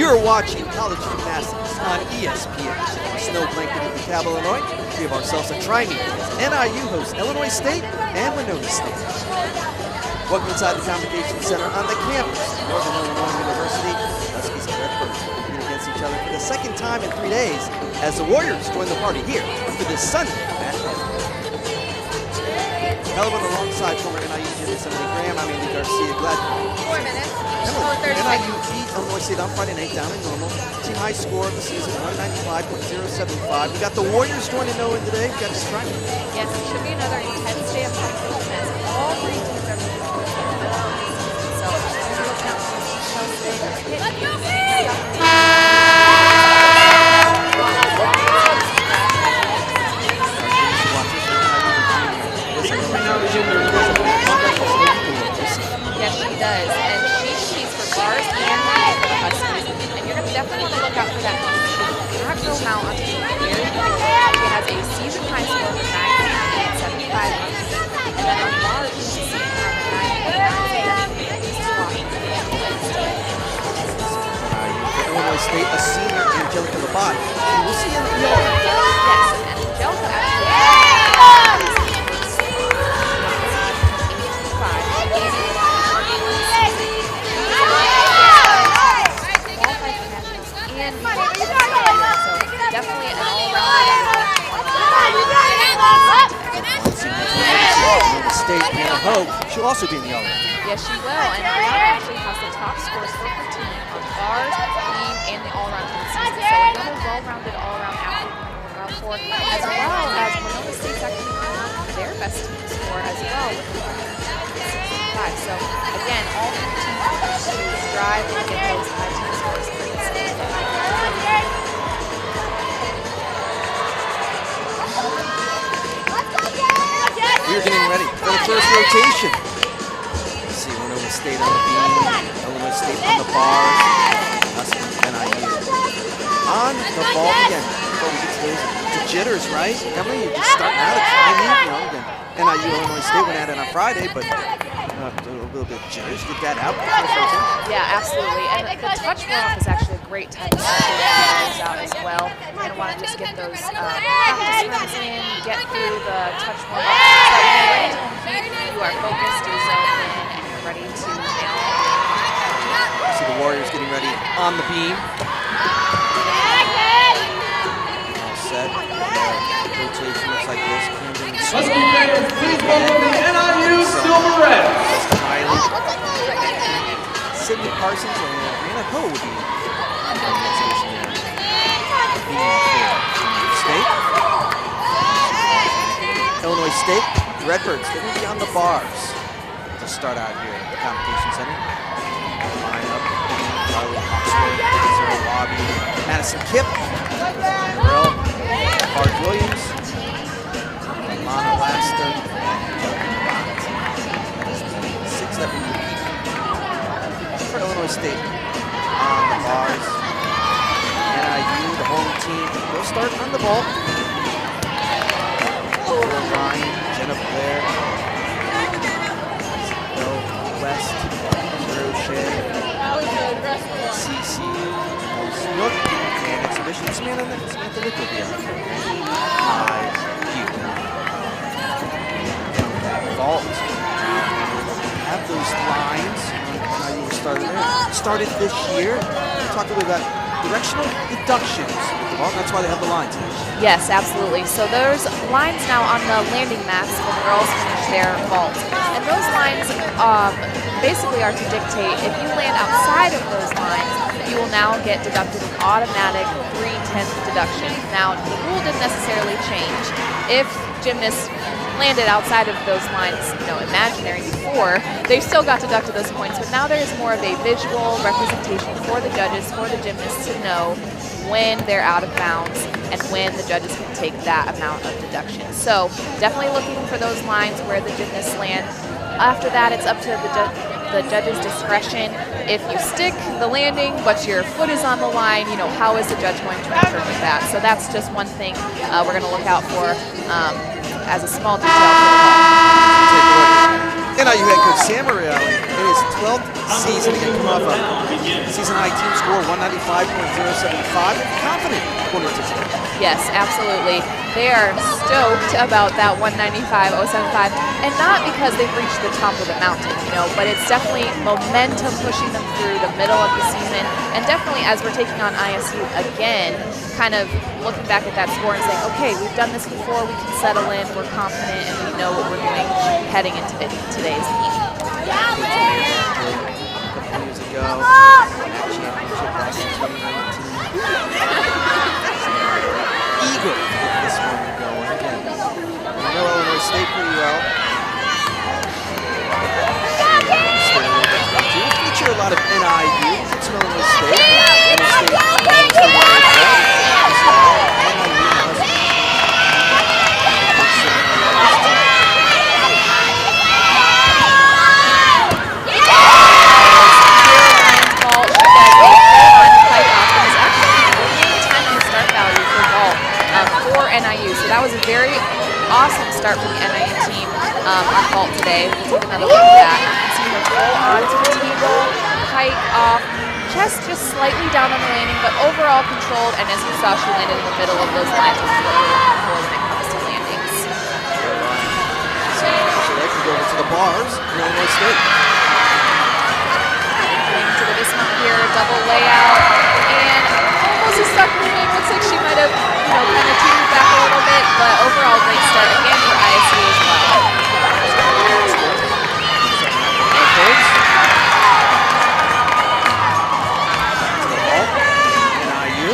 You're watching college gymnastics on ESPN. Snow blanketed DeKalb, Illinois. We have ourselves a tri-meet as NIU hosts Illinois State and Winona State. Welcome inside the Convocation Center on the campus of Northern Illinois University. Huskies and Redbirds competing against each other for the second time in 3 days as the Warriors join the party here for this Sunday match. Helleman alongside former NIU gymnast Emily Graham. I'm Andy Garcia. Glad 4 minutes. Emily, 30 NIU seconds. beat Illinois State on Friday night down in Normal. Team high score of the season, 195.075. We got the Warriors joining Owen today. We got this Friday. Yes, it should be another intense day of competition as all 3 teams are moving towards their middle of the season. So, we're looking out for these shows today. Yes, she does. And she competes for bars and for the Huskies. And you're going to definitely want to look out for that competition. Not go out on the very quick. She has a season high score of 9.75. And then on bars, she's sitting around the 9.8. Illinois State, a senior, Angelica Labat. We'll see you in the yard. Yes, and Angelica actually. Definitely an all-round State and a hope. She'll also be in the yellow. Yes, she will. And Winona actually has the top scores for her team on bars, beam, and the all-round for the season. So another well-rounded all-around athlete we're out for, as well as Winona State's actually their best team score as well with 165. So again, all 3 teams to strive and get those high team scores for the season. We're getting ready for the first rotation. Let's see, Winona State on the beam, Illinois State on the bars, Huskies, NIU. On the ball again. Before we get to those, the jitters, right? Emily, you're just starting out at tri-meet, again. NIU, Illinois State went at it on Friday, but a little bit of jitters. Get that out. Yeah, absolutely. And the touch warm is actually a great time to get those out as well. You're going to want to just get those practice runs in, get through the touch warm up, so that when you're ready to compete, you are focused, you're zoned in, and you're ready to nail it. See the Warriors getting ready on the beam. All set. Rotation looks like this. Husky fans, please welcome the NIU Silver Reds. Sydney Parsons and Brianna Ho will be in the rotation there. State. Illinois State, Redbirds, they're going to be on the bars to start out here at the Convocation Center. Line up, Charlie Oxford, Sarah Wabi, Madison Kipp, Brill, Bart Williams, Lana Laster, and 6 that we repeat for Illinois State on the bars. NIU, the home team, they'll start on the ball. Ryan, Jenna Blair, Bill West, Roche, CC, Snook, and exhibition Samantha Nick will be on IQ. Vault. Have those lines. How you started this year. Talk a little bit about directional deductions with the ball. That's why they have the lines. Yes, absolutely. So there's lines now on the landing mats when girls finish their vault. And those lines basically are to dictate if you land outside of those lines, you will now get deducted an automatic 3/10 deduction. Now, the rule didn't necessarily change. If gymnasts landed outside of those lines, imaginary before, they still got deducted those points, but now there is more of a visual representation for the judges, for the gymnasts to know when they're out of bounds and when the judges can take that amount of deduction. So definitely looking for those lines where the gymnasts land. After that, it's up to the judge's discretion. If you stick the landing, but your foot is on the line, how is the judge going to interpret that? So that's just one thing we're going to look out for as a small detail. NIU head coach Sam Morreale in his 12th season. Again, come off a season high team score 195.075. Confident going into today. Yes, absolutely. They are stoked about that 195.075, and not because they've reached the top of the mountain, but it's definitely momentum pushing them through the middle of the season, and definitely as we're taking on ISU again, kind of looking back at that score and saying, okay, we've done this before, we can settle in, we're confident, and we know what we're doing heading into today's meeting. A couple years ago, that championship back in 2019. Eager to get this one going again. We know Illinois State pretty well. We feature a lot of NIU. It's Illinois State. Illinois NIU. So that was a very awesome start for the NIU team on vault today. We'll take another look at that. You can see her full onto the table, pike off, chest just slightly down on the landing, but overall controlled. And as you saw, she landed in the middle of those lines, which is what we're looking for when it comes to landings. So they can go over to the bars in Illinois State. Into the dismount here, double layout, and almost a stuck moving. Looks like she might have, kind of tuned back a little bit, but overall great start again for ISU as well. NIU.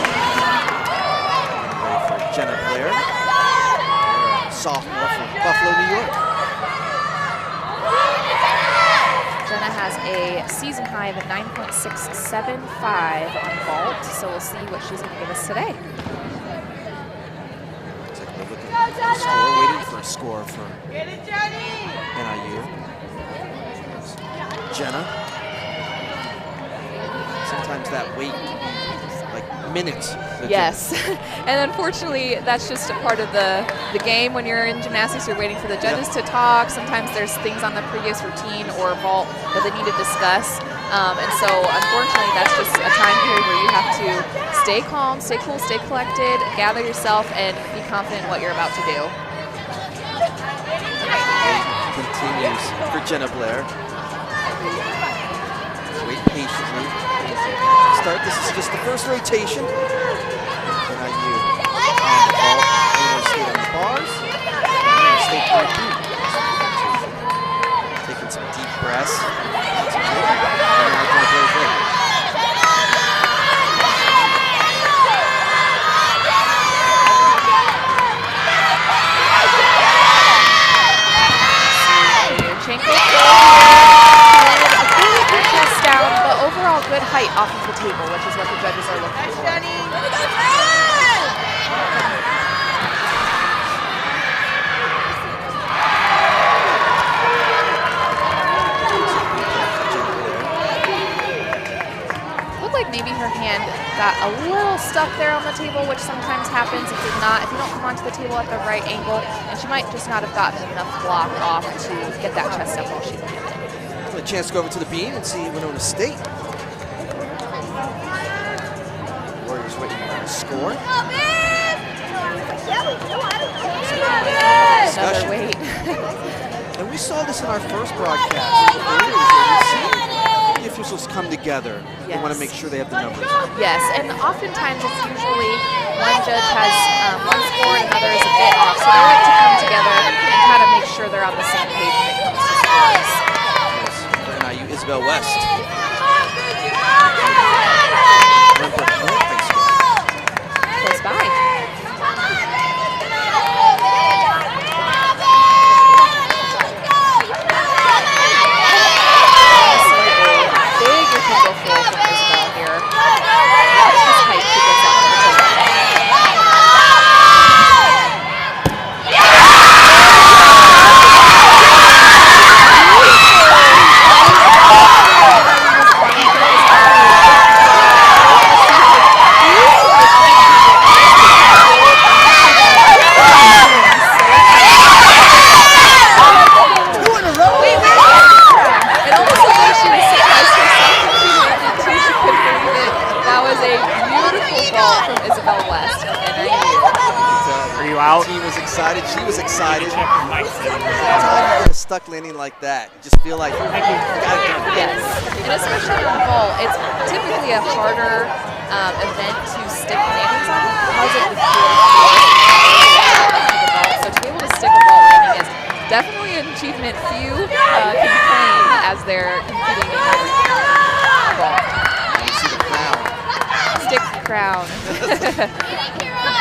Ready for Jenna Blair. Sophomore from Buffalo, New York. Jenna has a season high of a 9.675 on vault, so we'll see what she's going to give us today. Looks like we're looking for a score, waiting for a score for NIU. Jenna. Sometimes that wait can be like minutes. Yes, and unfortunately, that's just a part of the game. When you're in gymnastics, you're waiting for the judges to talk. Sometimes there's things on the previous routine or vault that they need to discuss. And so, unfortunately, that's just a time period where you have to stay calm, stay cool, stay collected, gather yourself, and be confident in what you're about to do. Continues for Jenna Blair. Wait patiently. Start. This is just the first rotation. NIU on the ball. Illinois State on the bars. Illinois State taking some deep breaths. Overall good height off of the table, which is what the judges are looking for. Looked like maybe her hand got a little stuck there on the table, which sometimes happens if you don't come onto the table at the right angle, and she might just not have gotten enough block off to get that chest up while she landed. A chance to go over to the beam and see Winona State. Warriors waiting for a score. Another wait. And we saw this in our first broadcast. The officials come together. They want to make sure they have the numbers. Yes, and oftentimes it's usually one judge has one score and another is a bit off. So they like to come together and kind of make sure they're on the same page when it comes to scores. Isabel West. Close by. Big utensil full from Isabel here. Watch this height she gets out of the table. was excited. She was excited. Check the mic setting. Every time you get a stuck landing like that, you just feel like you got it done. Yes, and especially on the vault, it's typically a harder event to stick landings on because of the field. So to be able to stick a vault landing is definitely an achievement few can claim as they're competing in the vault. You see the crown. Stick crown.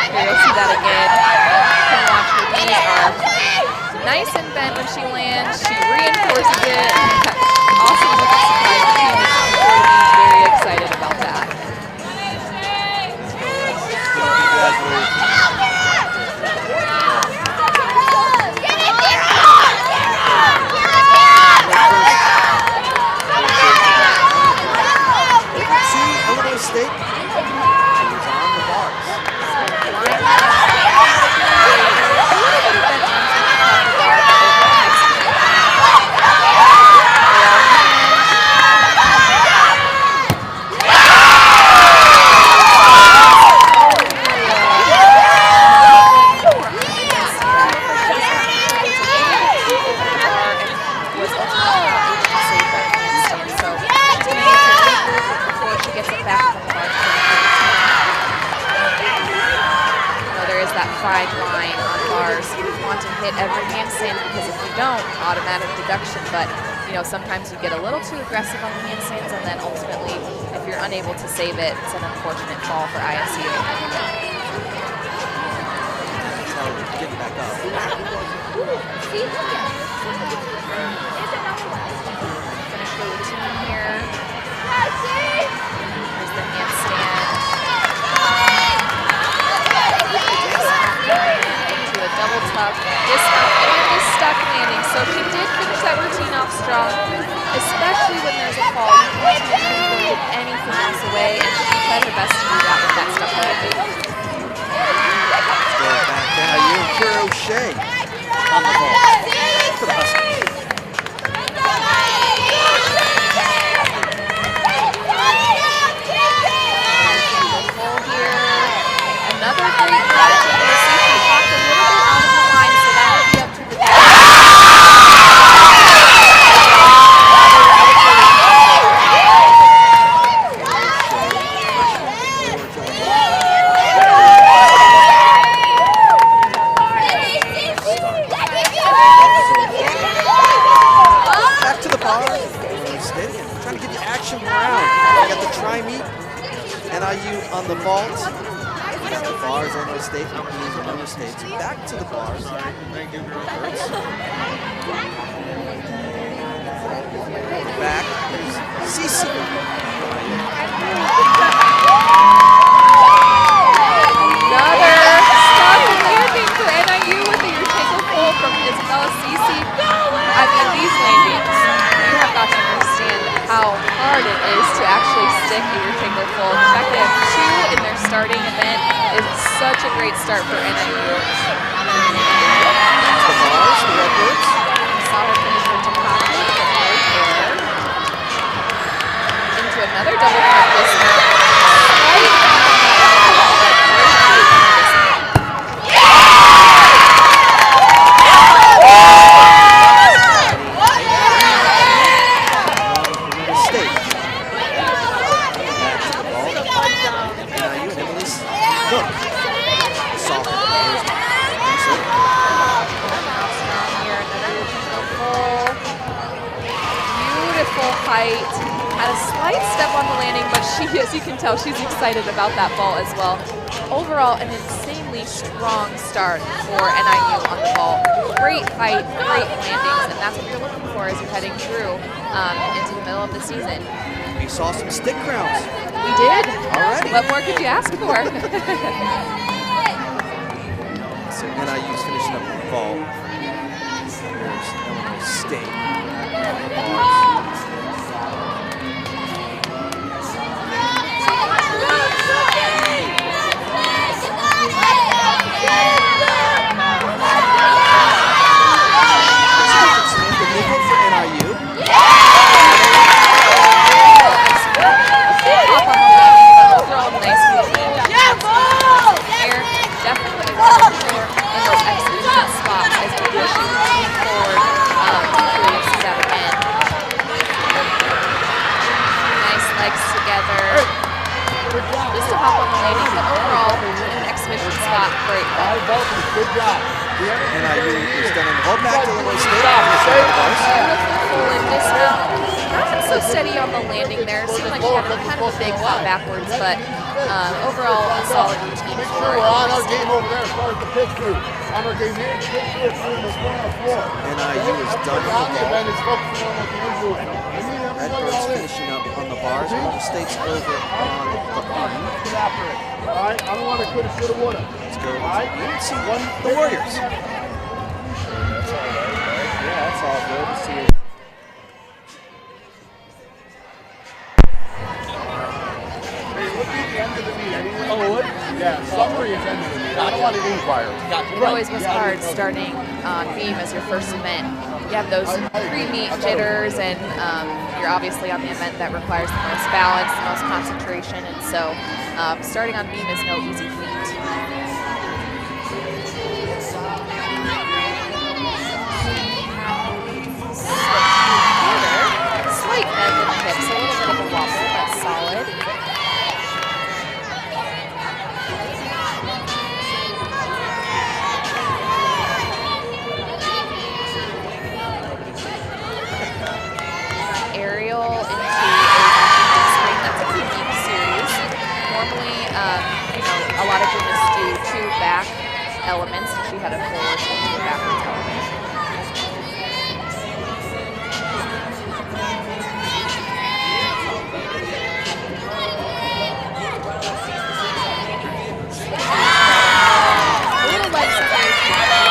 Here, you'll see that again. You can watch her knees are nice and bent when she lands. She reinforces it. Awesome looking surprise. The team is very excited about that. Illinois State is on the bars. Fine line on bars. You want to hit every handstand because if you don't, automatic deduction. But you know, sometimes you get a little too aggressive on the handstands, and then ultimately, if you're unable to save it, it's an unfortunate fall for ISU. Getting back up. Finish the routine here. Here's the handstand. Into a double tuck, dismount, and a stuck landing. So she did finish that routine off strong, especially when there's a fall. You want to make sure you don't give anything else away, and she tried her best to do that with that stuck landing. Let's go back to NIU. Kira O'Shea on the ball for the Huskies. Another great catch, and you'll see she popped a little bit out of the line, so that will be up to the Back to the bar. Stadium. Trying to get the action around. We got the tri-meet. NIU on the vault. Got the bars, Illinois State, Winona State. So back to the bars. Back. There's CC. Another stuck landing for NIU with the Urtangle pull from Isabella Cece. I mean, these landings, you have got to understand how hard it is to actually stick a Urtangle pull. The fact they have two in their starting event is such a great start for NIU. The bars, the Redbirds. We saw her finish her Takaki with a great air. Into another double front dismount. Height, had a slight step on the landing, but she, as you can tell, she's excited about that ball as well. Overall, an insanely strong start for NIU on the ball. Great height, great landings, and that's what you're looking for as you're heading through into the middle of the season. We saw some stick crowns. We did. Already. What more could you ask for? So NIU's finishing up the ball. There's Illinois State. Bars. Definitely in those together just to hop on the landing. But overall, an exhibition spot, great ball. Good job. NIU is done in hold back to Illinois State. Beautiful full-in dismount. Not so steady on the landing there. Seemed like she had kind of a big hop backwards, but overall a solid routine for We're on our Illinois game over there as far as the pitch crew. On our game here, pitch crew is on the floor. NIU is done in the ball. Is focusing on what the usual. Redbirds finishing up on the bars. Winona State's over on the beam. Get after it. All right, I don't want to quit a shoulda woulda. Let's go. Let's see the Warriors. Yeah, that's all good. Let's see. Oh, what? Yeah, summary is ended. I don't want to inquire. It always was hard starting on beam as your first event. You have those pre-meet jitters, and you're obviously on the event that requires the most balance, the most concentration, and so starting on beam is no easy feat. Slight bend in the hips, a little bit of a wobble, but solid. Aerial into a swing. That's a unique series. Normally, a lot of gymnasts do 2 back elements, and she had a forward into a backwards element. A little leg separation, but hit that one.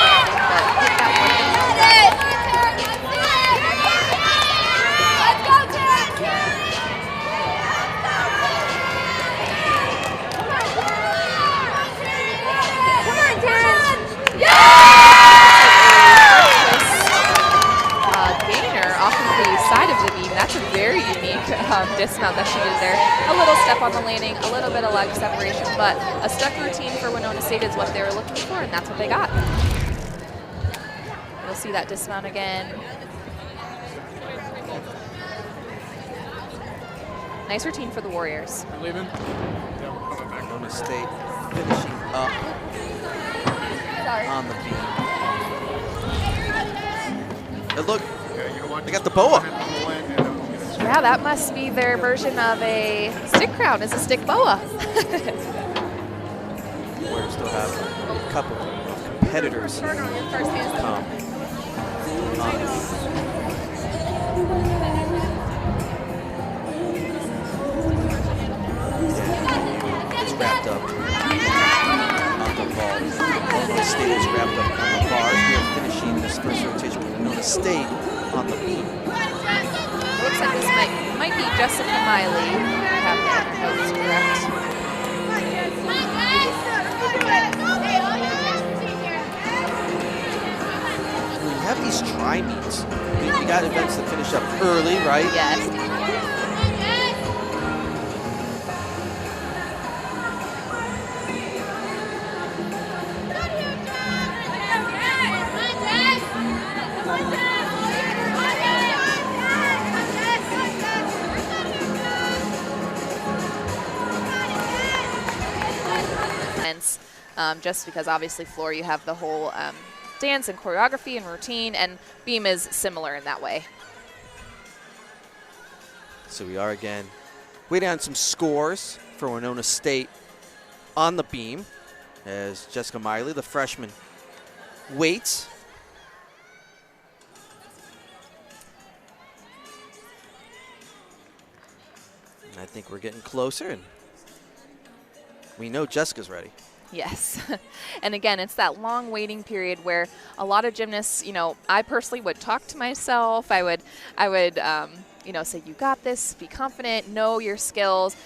Gainer off of the side of the beam. That's a very unique dismount that she did there. A little step on the landing, a little bit of leg separation, but a stuck routine for Winona State is what they were looking for, and that's what they got. You'll see that dismount again. Nice routine for the Warriors. Leaving? Winona State finishing up on the beam. And look, they got the boa. Yeah, that must be their version of a stick crown, is a stick boa. Warriors still have a couple of competitors here. It's wrapped up on the ball. Illinois State is wrapped up on the bars. We are finishing this first rotation with Winona State on the beam. Looks like this might be Jessica Miley. I have the notes correct. We have these tri-meets. We got events that finish up early, right? Yes. Just because obviously floor you have the whole dance and choreography and routine, and beam is similar in that way. So we are again waiting on some scores for Winona State on the beam as Jessica Miley, the freshman, waits. And I think we're getting closer, and we know Jessica's ready. Yes. And again, it's that long waiting period where a lot of gymnasts, I personally would talk to myself. I would say, you got this, be confident, know your skills,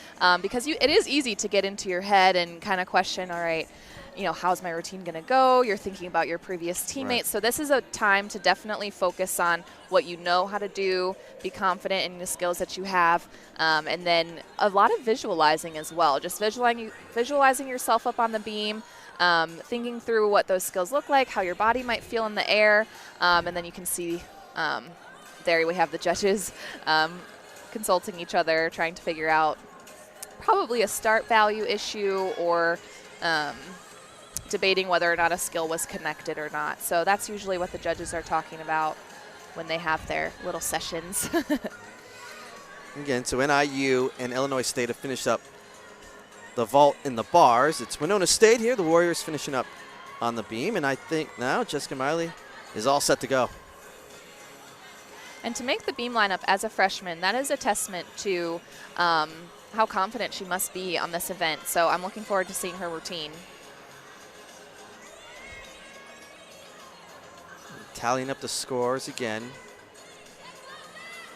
because it is easy to get into your head and kind of question, all right, how's my routine going to go? You're thinking about your previous teammates. Right. So this is a time to definitely focus on what you know how to do, be confident in the skills that you have, and then a lot of visualizing as well. Just visualizing yourself up on the beam, thinking through what those skills look like, how your body might feel in the air, and then you can see there we have the judges consulting each other, trying to figure out probably a start value issue or debating whether or not a skill was connected or not. So that's usually what the judges are talking about when they have their little sessions. Again, so NIU and Illinois State have finished up the vault in the bars. It's Winona State here. The Warriors finishing up on the beam. And I think now Jessica Miley is all set to go. And to make the beam lineup as a freshman, that is a testament to how confident she must be on this event. So I'm looking forward to seeing her routine. Tallying up the scores again.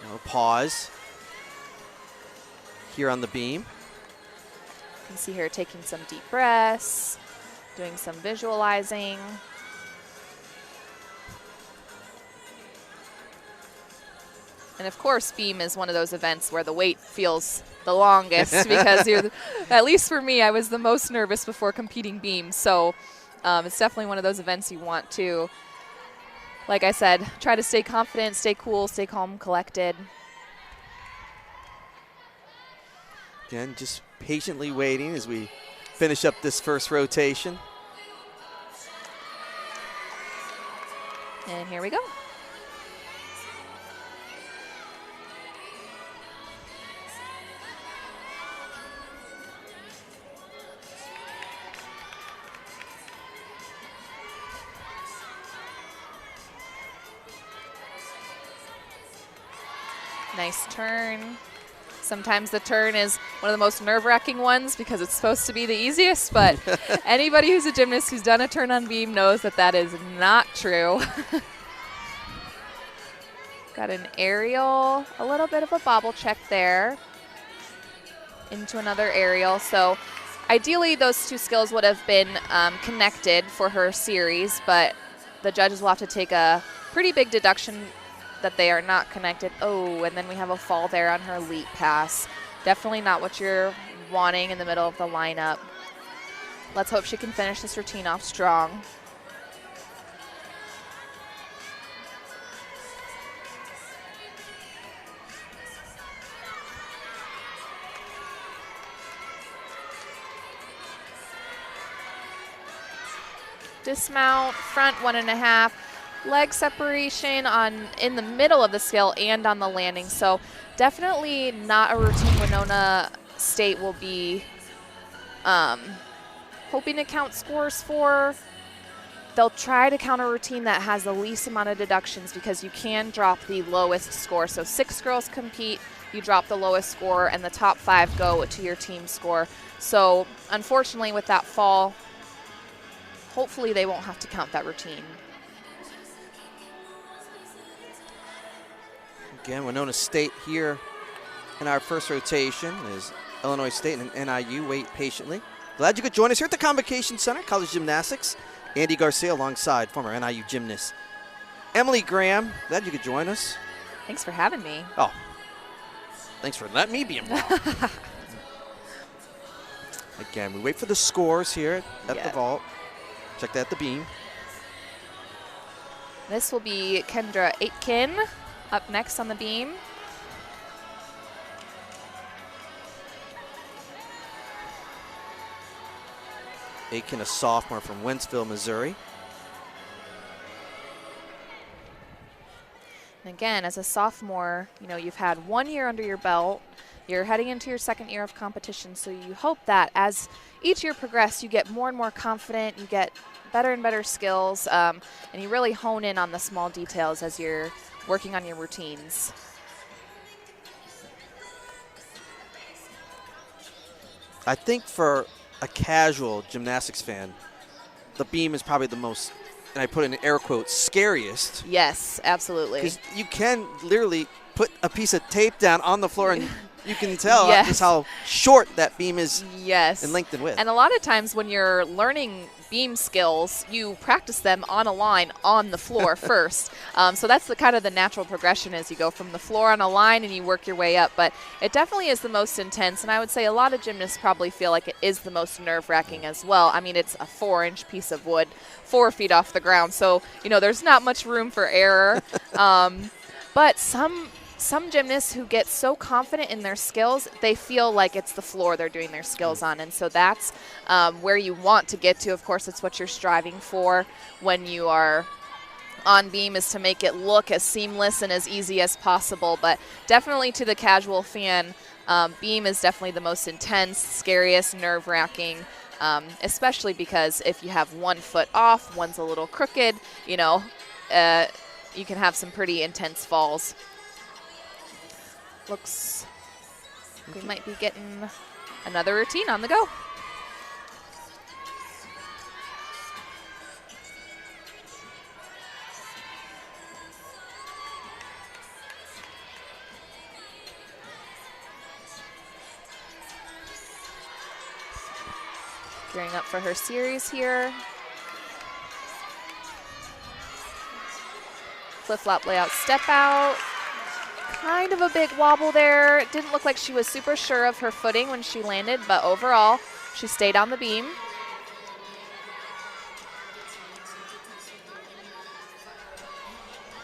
Now pause here on the beam. You can see her taking some deep breaths, doing some visualizing. And of course, beam is one of those events where the wait feels the longest because at least for me, I was the most nervous before competing beam. So it's definitely one of those events you want to, like I said, try to stay confident, stay cool, stay calm, collected. Again, just patiently waiting as we finish up this first rotation. And here we go. Nice turn. Sometimes the turn is one of the most nerve-wracking ones because it's supposed to be the easiest, but anybody who's a gymnast who's done a turn on beam knows that that is not true. Got an aerial, a little bit of a bobble check there into another aerial. So ideally those two skills would have been connected for her series, but the judges will have to take a pretty big deduction that they are not connected. Oh, and then we have a fall there on her leap pass. Definitely not what you're wanting in the middle of the lineup. Let's hope she can finish this routine off strong. Dismount, front 1.5. Leg separation in the middle of the scale and on the landing. So definitely not a routine Winona State will be hoping to count scores for. They'll try to count a routine that has the least amount of deductions because you can drop the lowest score. So 6 girls compete, you drop the lowest score, and the top 5 go to your team score. So unfortunately with that fall, hopefully they won't have to count that routine. Again, Winona State here in our first rotation is Illinois State and NIU. Wait patiently. Glad you could join us here at the Convocation Center, College Gymnastics. Andy Garcia alongside former NIU gymnast Emily Graham. Glad you could join us. Thanks for having me. Oh, thanks for letting me be involved. Again, we wait for the scores here at the vault. Check that at the beam. This will be Kendra Aitken up next on the beam. Aitken, a sophomore from Wentzville, Missouri. And again, as a sophomore, you know, you've had 1 year under your belt. You're heading into your second year of competition, so you hope that as each year progresses, you get more and more confident, you get better and better skills, and you really hone in on the small details as you're working on your routines. I think for a casual gymnastics fan, the beam is probably the most, and I put in air quotes, scariest. Yes, absolutely. Because you can literally put a piece of tape down on the floor and you can tell just how short that beam is in length and width. And a lot of times when you're learning beam skills, you practice them on a line on the floor first. So that's the kind of the natural progression is you go from the floor on a line and you work your way up. But it definitely is the most intense. And I would say a lot of gymnasts probably feel like it is the most nerve-wracking as well. I mean, it's a 4-inch piece of wood, 4 feet off the ground. So, you know, there's not much room for error. But some some gymnasts who get so confident in their skills, they feel like it's the floor they're doing their skills on. And so that's where you want to get to. Of course, it's what you're striving for when you are on beam, is to make it look as seamless and as easy as possible. But definitely to the casual fan, beam is definitely the most intense, scariest, nerve-wracking, especially because if you have one foot off, one's a little crooked, you know, you can have some pretty intense falls. Looks we might be getting another routine on the go. Gearing up for her series here. Flip-flop layout, step out. Kind of a big wobble there. It didn't look like she was super sure of her footing when she landed, but overall, she stayed on the beam.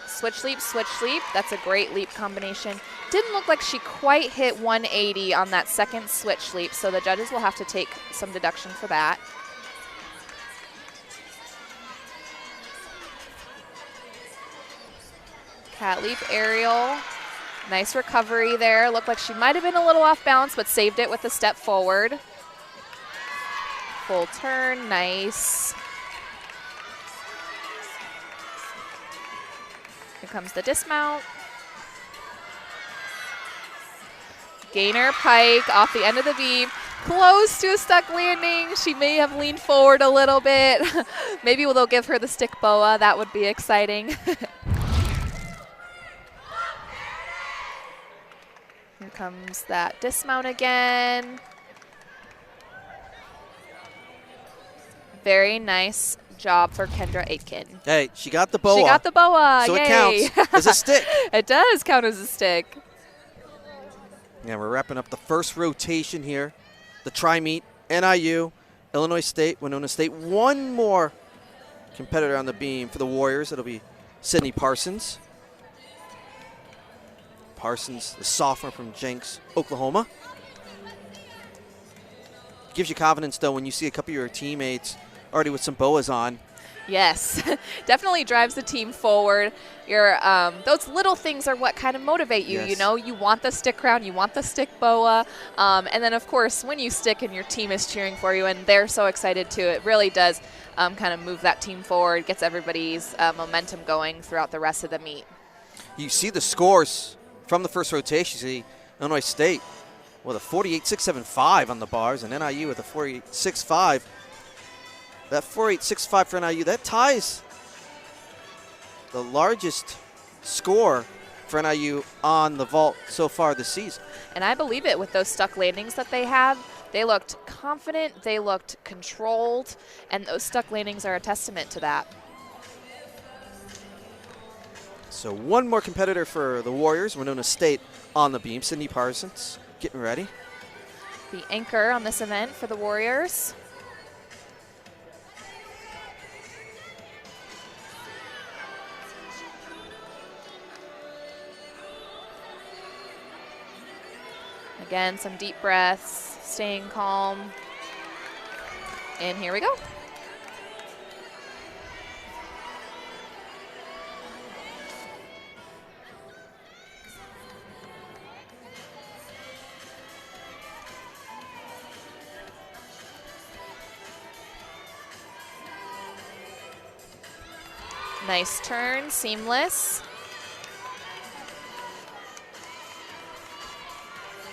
Switch leap, switch leap. That's a great leap combination. Didn't look like she quite hit 180 on that second switch leap, so the judges will have to take some deduction for that. Cat leap aerial. Nice recovery there. Looked like she might have been a little off balance, but saved it with a step forward. Full turn, nice. Here comes the dismount. Gainer pike off the end of the beam. Close to a stuck landing. She may have leaned forward a little bit. Maybe they'll give her the stick boa. That would be exciting. Here comes that dismount again. Very nice job for Kendra Aitken. Hey, she got the boa. She got the boa, so yay. It counts as a stick. It does count as a stick. Yeah, we're wrapping up the first rotation here. The tri-meet, NIU, Illinois State, Winona State. One more competitor on the beam for the Warriors. It'll be Sydney Parsons. Parsons, the sophomore from Jenks, Oklahoma. Gives you confidence, though, when you see a couple of your teammates already with some boas on. Yes, definitely drives the team forward. Those little things are what kind of motivate you, yes. You know. You want the stick crown, you want the stick boa. And then, of course, when you stick and your team is cheering for you and they're so excited too, it really does kind of move that team forward, gets everybody's momentum going throughout the rest of the meet. You see the scores from the first rotation. You see Illinois State with a 48.675 on the bars and NIU with a 48.65. That 48.65 for NIU, that ties the largest score for NIU on the vault so far this season. And I believe it with those stuck landings that they had. They looked confident, they looked controlled, and those stuck landings are a testament to that. So one more competitor for the Warriors, Winona State on the beam. Sydney Parsons getting ready. The anchor on this event for the Warriors. Again, some deep breaths, staying calm. And here we go. Nice turn, seamless.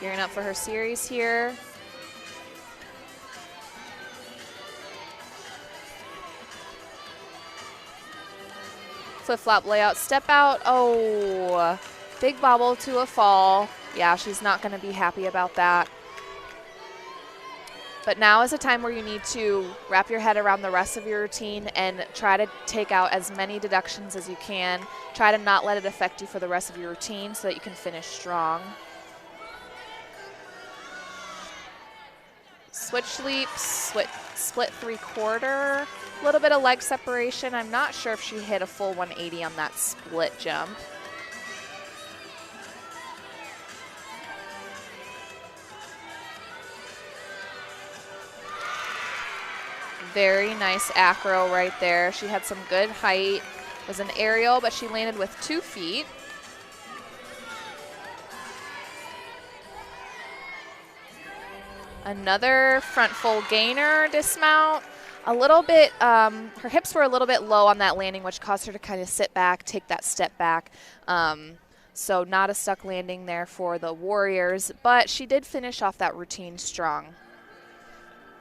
Gearing up for her series here. Flip-flop layout, step out. Oh, big bobble to a fall. Yeah, she's not going to be happy about that. But now is a time where you need to wrap your head around the rest of your routine and try to take out as many deductions as you can. Try to not let it affect you for the rest of your routine so that you can finish strong. Switch leap, split 3/4, a little bit of leg separation. I'm not sure if she hit a full 180 on that split jump. Very nice acro right there. She had some good height. It was an aerial, but she landed with 2 feet. Another front full gainer dismount. A little bit, her hips were a little bit low on that landing, which caused her to kind of sit back, take that step back. So not a stuck landing there for the Warriors, but she did finish off that routine strong.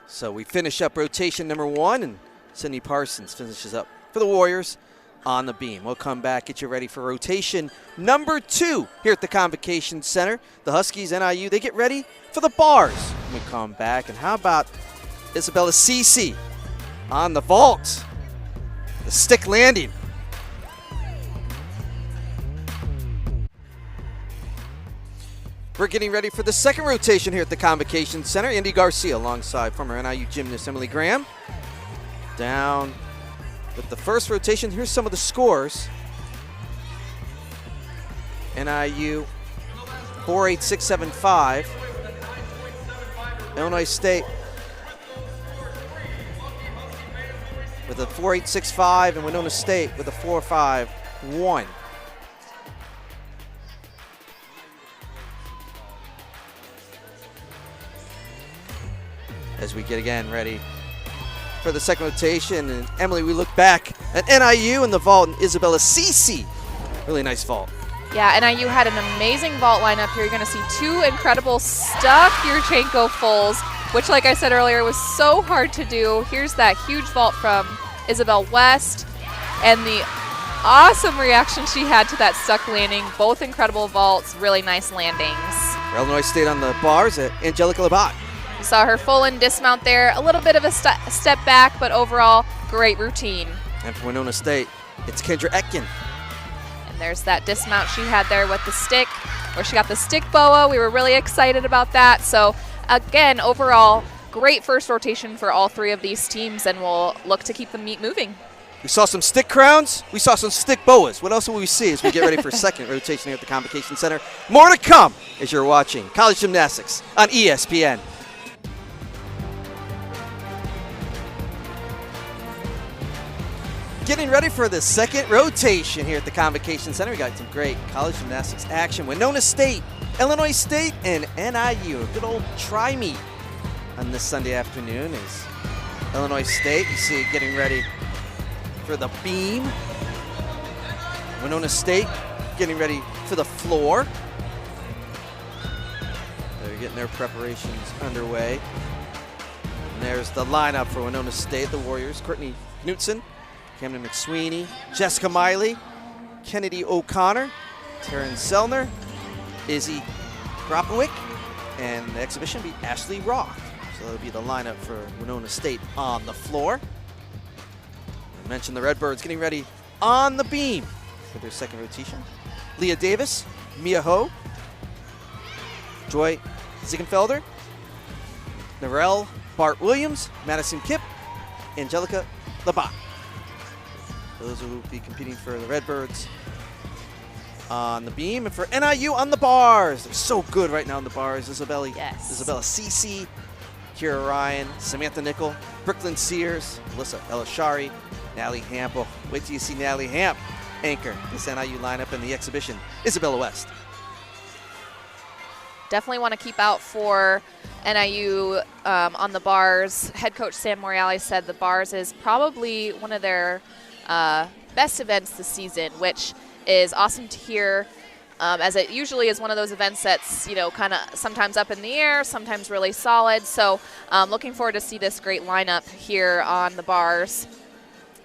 So we finish up rotation number 1, and Sydney Parsons finishes up for the Warriors on the beam. We'll come back, get you ready for rotation number 2 here at the Convocation Center. The Huskies, NIU, they get ready for the bars when we come back. And how about Isabella Cece on the vault, the stick landing. We're getting ready for the second rotation here at the Convocation Center. Indy Garcia alongside former NIU gymnast Emily Graham. Down with the first rotation. Here's some of the scores. NIU 4.8675. Illinois State with a 4.865, and Winona State with a 4.51. As we get again ready for the second rotation. And Emily, we look back at NIU and the vault and Isabella Cece. Really nice vault. Yeah, NIU had an amazing vault lineup here. You're going to see 2 incredible stuck Yurchenko fulls, which, like I said earlier, was so hard to do. Here's that huge vault from Isabel West and the awesome reaction she had to that stuck landing. Both incredible vaults, really nice landings. For Illinois State on the bars at Angelica Labat. You saw her full in dismount there. A little bit of a step back, but overall, great routine. And for Winona State, it's Kendra Etkin. And there's that dismount she had there with the stick, where she got the stick boa. We were really excited about that. So, again, overall, great first rotation for all 3 of these teams, and we'll look to keep the meet moving. We saw some stick crowns. We saw some stick boas. What else will we see as we get ready for second rotation here at the Convocation Center? More to come as you're watching College Gymnastics on ESPN. Getting ready for the second rotation here at the Convocation Center. We got some great college gymnastics action. Winona State, Illinois State, and NIU. A good old tri-meet on this Sunday afternoon as Illinois State, you see it getting ready for the beam. Winona State getting ready for the floor. They're getting their preparations underway. And there's the lineup for Winona State, the Warriors. Courtney Knutson, Camden McSweeney, Jessica Miley, Kennedy O'Connor, Taryn Selner, Izzy Kropowick, and the exhibition will be Ashley Roth. So that'll be the lineup for Winona State on the floor. I mentioned the Redbirds getting ready on the beam for their second rotation. Leah Davis, Mia Ho, Joy Ziegenfelder, Narelle Bart Williams, Madison Kipp, Angelica Labat. Those who will be competing for the Redbirds on the beam. And for NIU on the bars, they're so good right now on the bars. Isabella Cece, Kira Ryan, Samantha Nickel, Brooklyn Sears, Melissa Elishari, Natalie Hamp. Oh, wait till you see Natalie Hamp anchor this NIU lineup in the exhibition. Isabella West. Definitely want to keep out for NIU on the bars. Head coach Sam Morreale said the bars is probably one of their best events this season, which is awesome to hear, as it usually is one of those events that's, you know, kind of sometimes up in the air, sometimes really solid. So looking forward to see this great lineup here on the bars.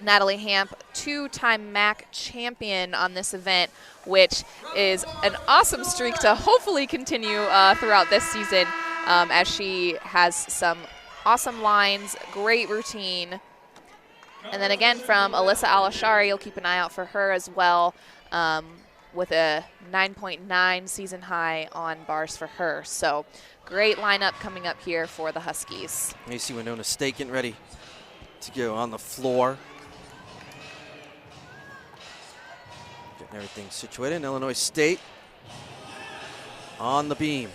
Natalie Hamp, 2-time MAC champion on this event, which is an awesome streak to hopefully continue throughout this season, as she has some awesome lines, great routine. And then again from Alyssa Alishari, you'll keep an eye out for her as well, with a 9.9 season high on bars for her. So great lineup coming up here for the Huskies. You see Winona State getting ready to go on the floor. Getting everything situated. And Illinois State on the beam.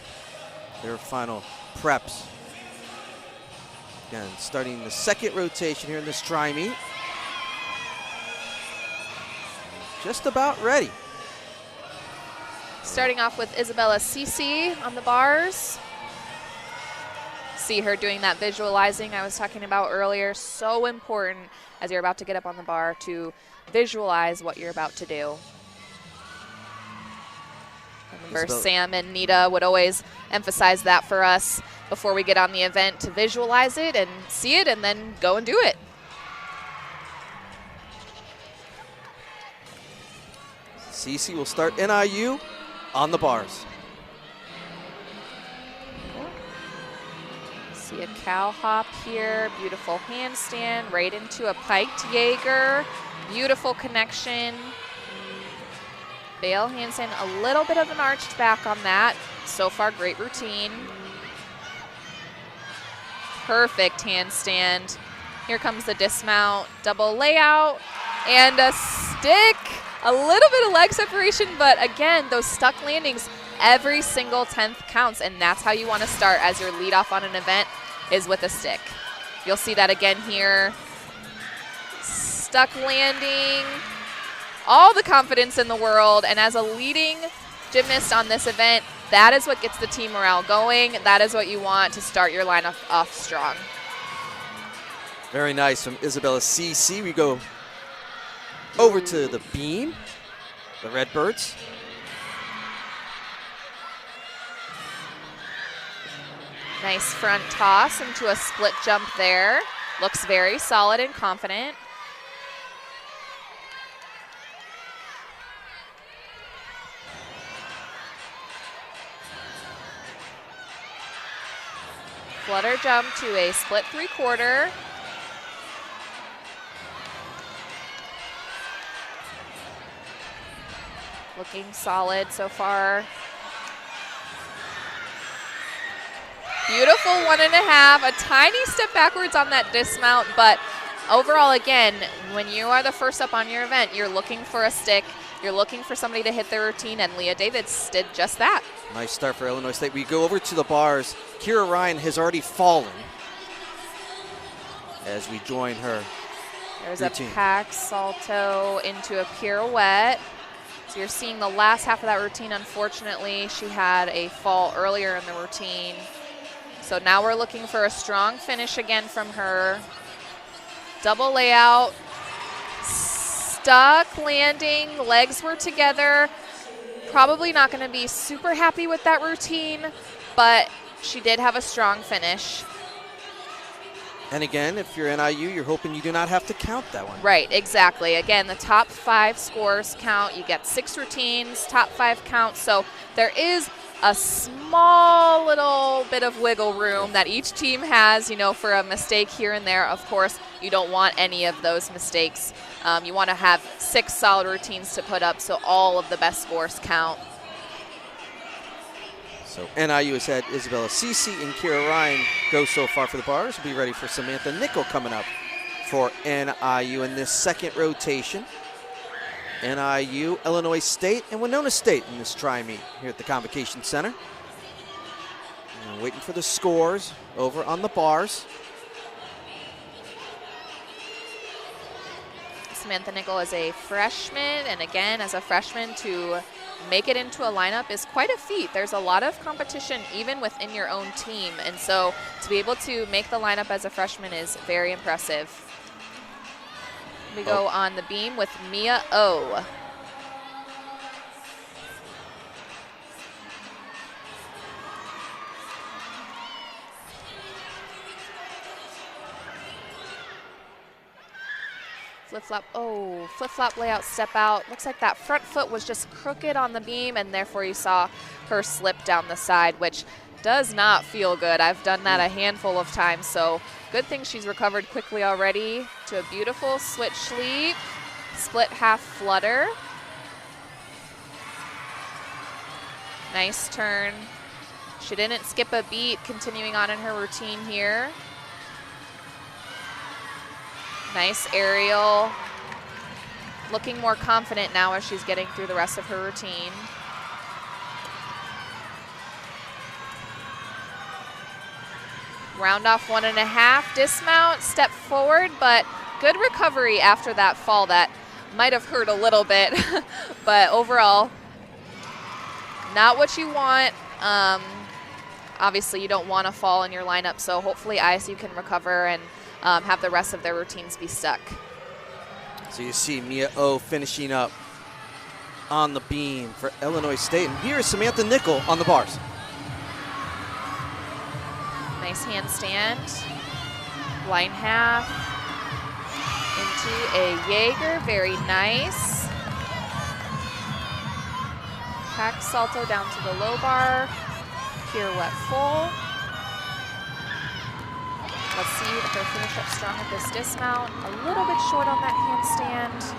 Their final preps Again, starting the second rotation here in this tri-meet. Just about ready. Starting off with Isabella Cece on the bars. See her doing that visualizing I was talking about earlier. So important as you're about to get up on the bar to visualize what you're about to do. Remember, Sam and Nita would always emphasize that for us before we get on the event, to visualize it and see it and then go and do it. Cece will start NIU on the bars. See a cow hop here, beautiful handstand, right into a piked Jaeger, beautiful connection. Bail handstand, a little bit of an arched back on that. So far, great routine. Perfect handstand. Here comes the dismount, double layout, and a stick. A little bit of leg separation, but again, those stuck landings, every single 10th counts, and that's how you want to start as your lead off on an event, is with a stick. You'll see that again here. Stuck landing, all the confidence in the world, and as a leading gymnast on this event, that is what gets the team morale going. That is what you want to start your lineup off strong. Very nice from Isabella Cece. We go over to the beam, the Redbirds. Nice front toss into a split jump there. Looks very solid and confident. Flutter jump to a split 3/4. Looking solid so far. Beautiful 1.5, a tiny step backwards on that dismount, but overall, again, when you are the first up on your event, you're looking for a stick, you're looking for somebody to hit their routine, and Leah Davids did just that. Nice start for Illinois State. We go over to the bars. Kira Ryan has already fallen as we join her There's routine. A pack salto into a pirouette. So you're seeing the last half of that routine. Unfortunately, she had a fall earlier in the routine. So now we're looking for a strong finish again from her. Double layout, stuck landing, legs were together. Probably not going to be super happy with that routine, but she did have a strong finish. And again, if you're NIU, you're hoping you do not have to count that one. Right, exactly. Again, the top 5 scores count. You get 6 routines, top 5 count. So there is a small little bit of wiggle room that each team has, you know, for a mistake here and there. Of course, you don't want any of those mistakes. You want to have 6 solid routines to put up so all of the best scores count. So NIU has had Isabella Cece and Kira Ryan go so far for the bars. We'll be ready for Samantha Nickel coming up for NIU in this second rotation. NIU, Illinois State, and Winona State in this tri-meet here at the Convocation Center. And waiting for the scores over on the bars. Samantha Nickel is a freshman, and again, as a freshman, to make it into a lineup is quite a feat. There's a lot of competition even within your own team, and so to be able to make the lineup as a freshman is very impressive. We go on the beam with Mia O. Flip-flop, flip-flop layout, step out. Looks like that front foot was just crooked on the beam, and therefore you saw her slip down the side, which does not feel good. I've done that a handful of times, so good thing she's recovered quickly already to a beautiful switch leap, split half flutter. Nice turn. She didn't skip a beat, continuing on in her routine here. Nice aerial. Looking more confident now as she's getting through the rest of her routine. Round off 1.5, dismount, step forward, but good recovery after that fall that might have hurt a little bit, but overall, not what you want. Obviously, you don't want to fall in your lineup, so hopefully ISU can recover and have the rest of their routines be stuck. So you see Mia O finishing up on the beam for Illinois State. And here is Samantha Nickel on the bars. Nice handstand. Line half into a Jaeger, very nice. Hack salto down to the low bar. Pirouette full. Let's see her finish up strong with this dismount. A little bit short on that handstand.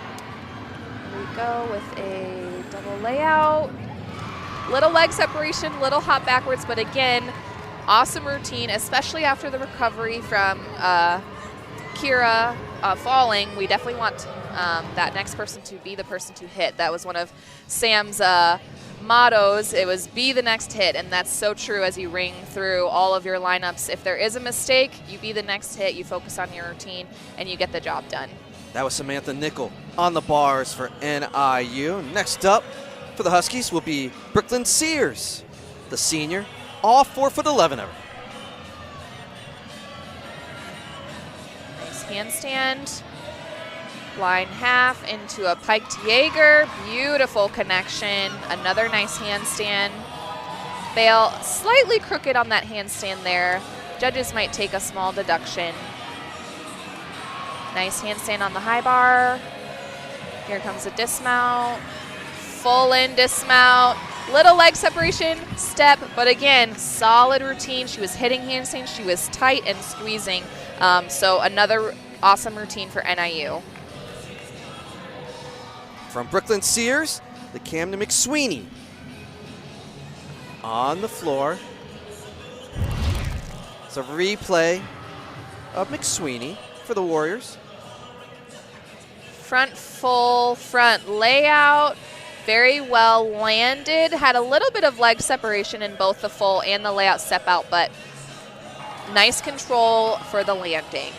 Here we go with a double layout. Little leg separation, little hop backwards, but again, awesome routine, especially after the recovery from Kira falling. We definitely want that next person to be the person to hit. That was one of Sam's mottos. It was be the next hit, and that's so true as you ring through all of your lineups. If there is a mistake, you be the next hit, you focus on your routine, and you get the job done. That was Samantha Nickel on the bars for NIU. Next up for the Huskies will be Brooklyn Sears, the senior, all 4'11" of her. Nice handstand. Line half into a piked Jaeger. Beautiful connection. Another nice handstand. Fail slightly crooked on that handstand there. Judges might take a small deduction. Nice handstand on the high bar. Here comes a dismount. Full in dismount. Little leg separation, step, but again, solid routine. She was hitting handstands. She was tight and squeezing. So another awesome routine for NIU. From Brooklyn Sears, the Camden McSweeney on the floor. It's a replay of McSweeney for the Warriors. Front full, front layout, very well landed. Had a little bit of leg separation in both the full and the layout step out, but nice control for the landing.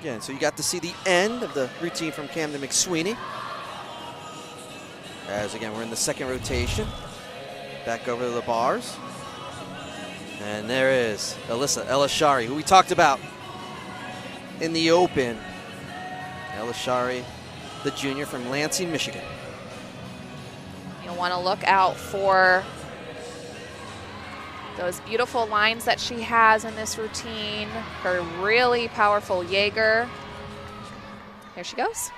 Again, so you got to see the end of the routine from Camden McSweeney. As again, we're in the second rotation. Back over to the bars. And there is Alyssa Elishari, who we talked about in the open. Elishari, the junior from Lansing, Michigan. You'll want to look out for those beautiful lines that she has in this routine. Her really powerful Jaeger. Here she goes.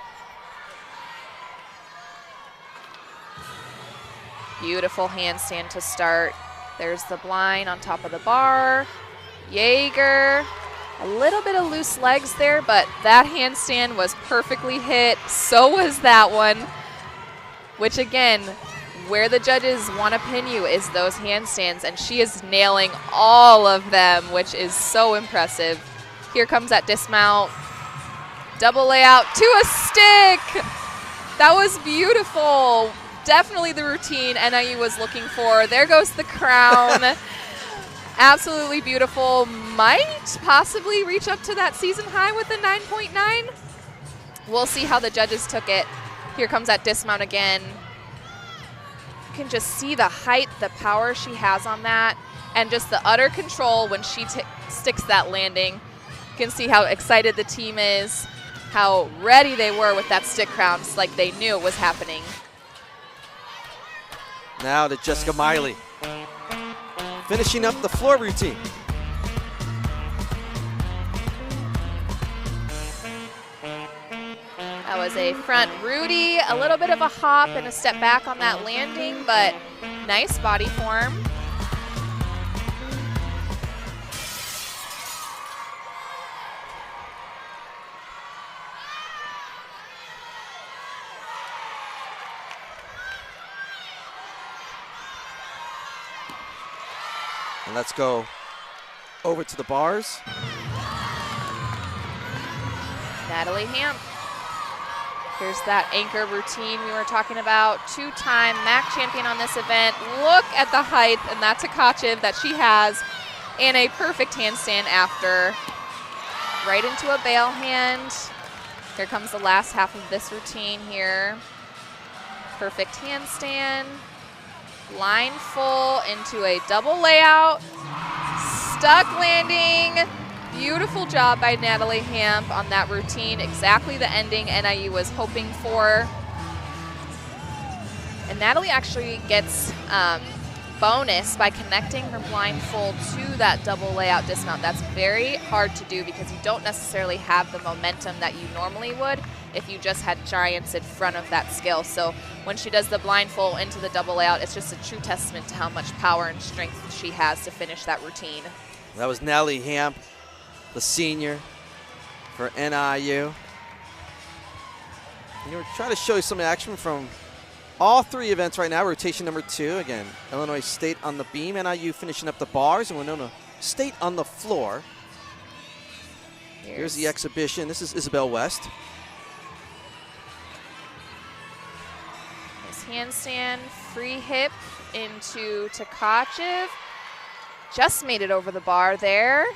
Beautiful handstand to start. There's the blind on top of the bar. Jaeger. A little bit of loose legs there, but that handstand was perfectly hit. So was that one. Which again, where the judges want to pin you is those handstands, and she is nailing all of them, which is so impressive. Here comes that dismount. Double layout to a stick. That was beautiful. Definitely the routine NIU was looking for. There goes the crown. Absolutely beautiful. Might possibly reach up to that season high with a 9.9. We'll see how the judges took it. Here comes that dismount again. You can just see the height, the power she has on that, and just the utter control when she sticks that landing. You can see how excited the team is, how ready they were with that stick crown. It's like they knew it was happening. Now to Jessica Miley, finishing up the floor routine. That was a front Rudy, a little bit of a hop and a step back on that landing, but nice body form. And let's go over to the bars. Natalie Hamp. Here's that anchor routine we were talking about. Two-time MAC champion on this event. Look at the height, and that's a Takachev that she has. and a perfect handstand after. Right into a bail hand. Here comes the last half of this routine here. Perfect handstand. Line full into a double layout. Stuck landing. Beautiful job by Natalie Hamp on that routine. Exactly the ending NIU was hoping for. And Natalie actually gets bonus by connecting her blind full to that double layout dismount. That's very hard to do because you don't necessarily have the momentum that you normally would if you just had giants in front of that skill. So when she does the blind full into the double layout, it's just a true testament to how much power and strength she has to finish that routine. That was Natalie Hamp, the senior for NIU. And we're trying to show you some action from all three events right now. Rotation number 2, again, Illinois State on the beam, NIU finishing up the bars, and Winona State on the floor. Here's the exhibition. This is Isabel West. Nice handstand, free hip into Tkachev. Just made it over the bar there.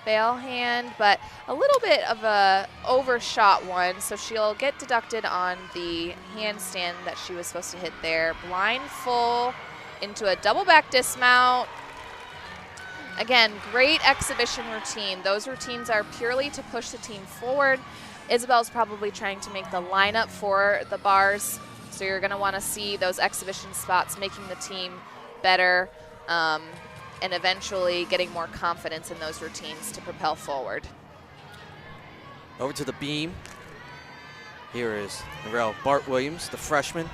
Bail hand, but a little bit of a overshot one, so she'll get deducted on the handstand that she was supposed to hit there. Blind full into a double back dismount. Again, great exhibition routine. Those routines are purely to push the team forward. Isabel's probably trying to make the lineup for the bars, so you're going to want to see those exhibition spots making the team better. And eventually getting more confidence in those routines to propel forward. Over to the beam. Here is Narelle Bart Williams, the freshman.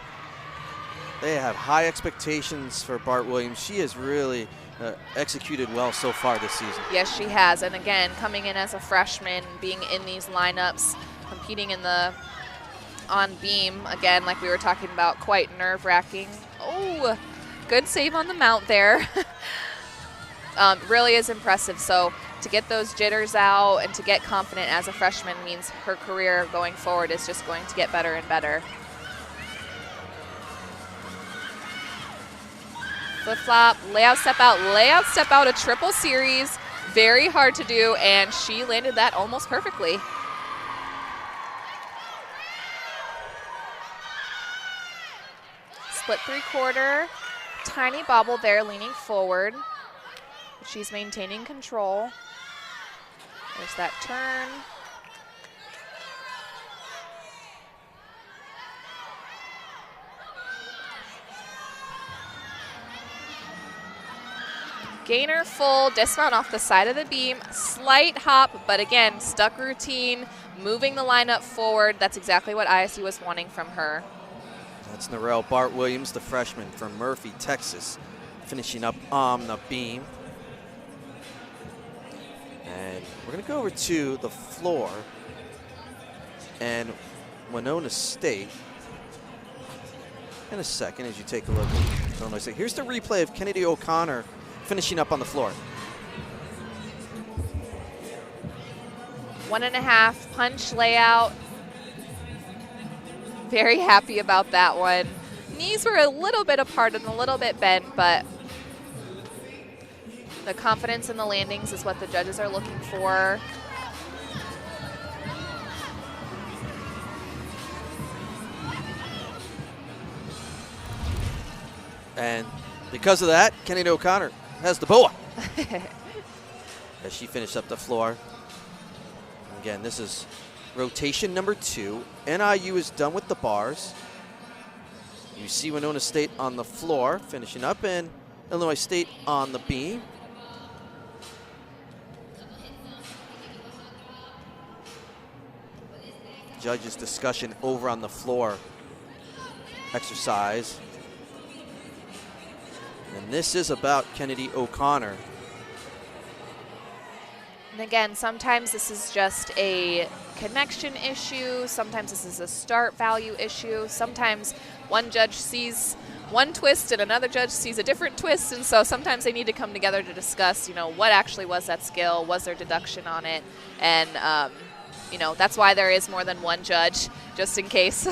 They have high expectations for Bart Williams. She has really executed well so far this season. Yes, she has. And again, coming in as a freshman, being in these lineups, competing in the on beam, again, like we were talking about, quite nerve-wracking. Oh, good save on the mount there. Really is impressive. So to get those jitters out and to get confident as a freshman means her career going forward is just going to get better and better. Flip-flop, layout, step out, a triple series. Very hard to do, and she landed that almost perfectly. Split 3/4, tiny bobble there, leaning forward. She's maintaining control. There's that turn. Gainer full, dismount off the side of the beam, slight hop, but again, stuck routine, moving the lineup forward. That's exactly what ISU was wanting from her. That's Narelle Bart Williams, the freshman from Murphy, Texas, finishing up on the beam. And we're going to go over to the floor and Winona State in a second as you take a look at Illinois State. Here's the replay of Kennedy O'Connor finishing up on the floor. 1.5 punch layout. Very happy about that one. Knees were a little bit apart and a little bit bent, but the confidence in the landings is what the judges are looking for. And because of that, Kennedy O'Connor has the boa as she finished up the floor. Again, this is rotation number 2. NIU is done with the bars. You see Winona State on the floor finishing up, and Illinois State on the beam. Judges' discussion over on the floor exercise. And this is about Kennedy O'Connor. And again, sometimes this is just a connection issue. Sometimes this is a start value issue. Sometimes one judge sees one twist and another judge sees a different twist. And so sometimes they need to come together to discuss, what actually was that skill? Was there deduction on it? And, that's why there is more than one judge just in case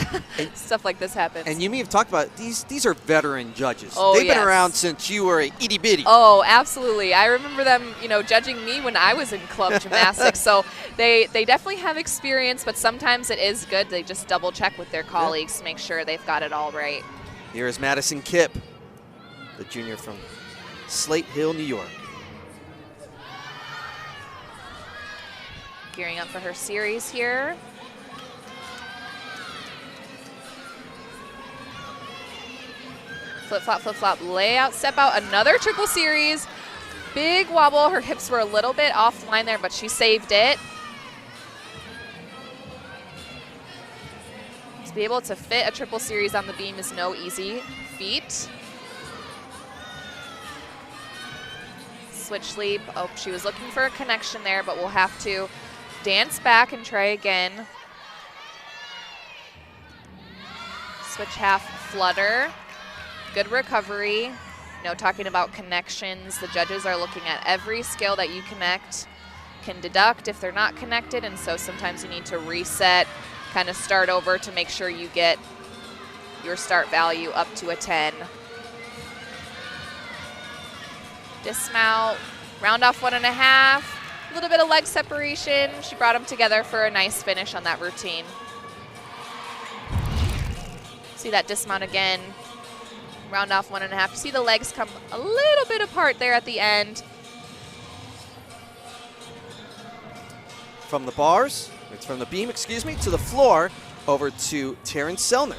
stuff like this happens. And you may have talked about these are veteran judges. Oh, They've been yes. around since you were a itty bitty. Oh, absolutely. I remember them, judging me when I was in club gymnastics. So they definitely have experience, but sometimes it is good. They just double check with their colleagues to make sure they've got it all right. Here is Madison Kipp, the junior from Slate Hill, New York. Gearing up for her series here. Flip-flop, flip-flop, layout, step out, another triple series. Big wobble. Her hips were a little bit offline there, but she saved it. To be able to fit a triple series on the beam is no easy feat. Switch leap. Oh, she was looking for a connection there, but we'll have to dance back and try again. Switch half flutter. Good recovery. Talking about connections, the judges are looking at every skill that you can deduct if they're not connected, and so sometimes you need to reset, kind of start over to make sure you get your start value up to a 10. Dismount, round off 1.5, a little bit of leg separation. She brought them together for a nice finish on that routine. See that dismount again. Round off 1.5. You see the legs come a little bit apart there at the end. From the bars, it's from the beam, excuse me, to the floor, over to Terrence Selner.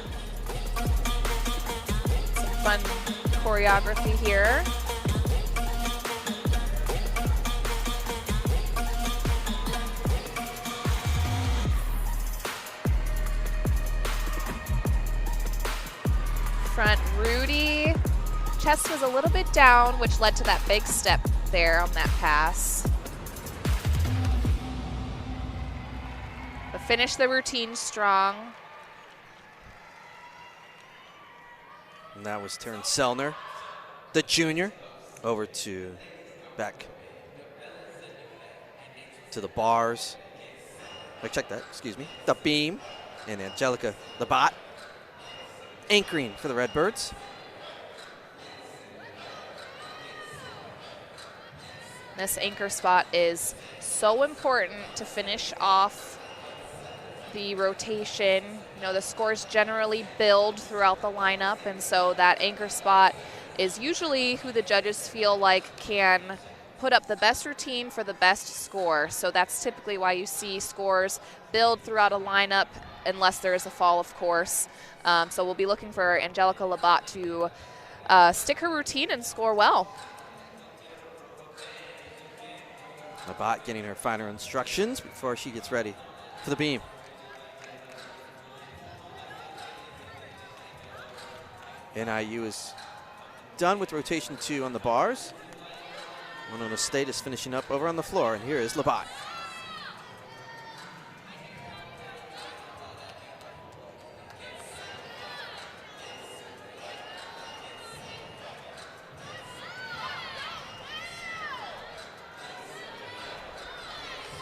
Some fun choreography here. Front Rudy. Chest was a little bit down, which led to that big step there on that pass. But finish the routine strong. And that was Terrence Selner, the junior, over to back to the bars. Check that, excuse me. The beam, and Angelica Labat anchoring for the Redbirds. This anchor spot is so important to finish off the rotation. The scores generally build throughout the lineup, and so that anchor spot is usually who the judges feel like can put up the best routine for the best score. So that's typically why you see scores build throughout a lineup unless there is a fall, of course. So we'll be looking for Angelica Labat to stick her routine and score well. Labat getting her finer instructions before she gets ready for the beam. NIU is done with rotation 2 on the bars. Winona State is finishing up over on the floor, and here is Labat.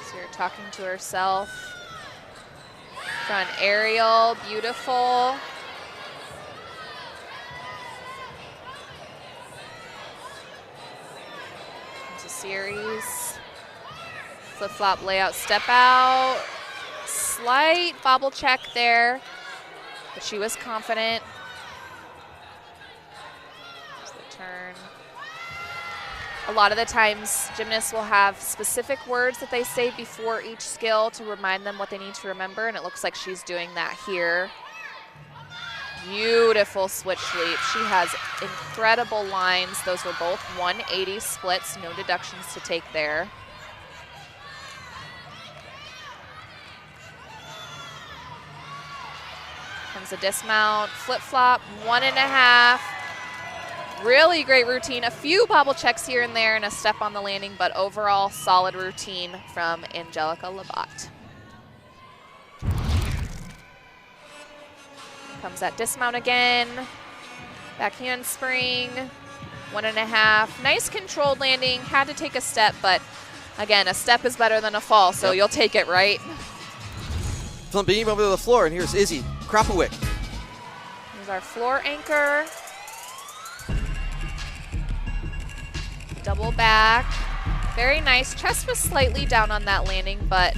So you're talking to herself. Front aerial, beautiful. Series. Flip-flop layout, step out. Slight bobble check there, but she was confident. There's the turn. A lot of the times, gymnasts will have specific words that they say before each skill to remind them what they need to remember, and it looks like she's doing that here. Beautiful switch leap. She has incredible lines. Those were both 180 splits, no deductions to take there. Comes a dismount, flip-flop, 1.5. Really great routine. A few bobble checks here and there and a step on the landing, but overall solid routine from Angelica Labat. Comes that dismount again. Back handspring, 1.5. Nice controlled landing. Had to take a step, but again, a step is better than a fall, so you'll take it, right? From beam over to the floor, and here's Izzy Krapowick. Here's our floor anchor. Double back. Very nice. Chest was slightly down on that landing, but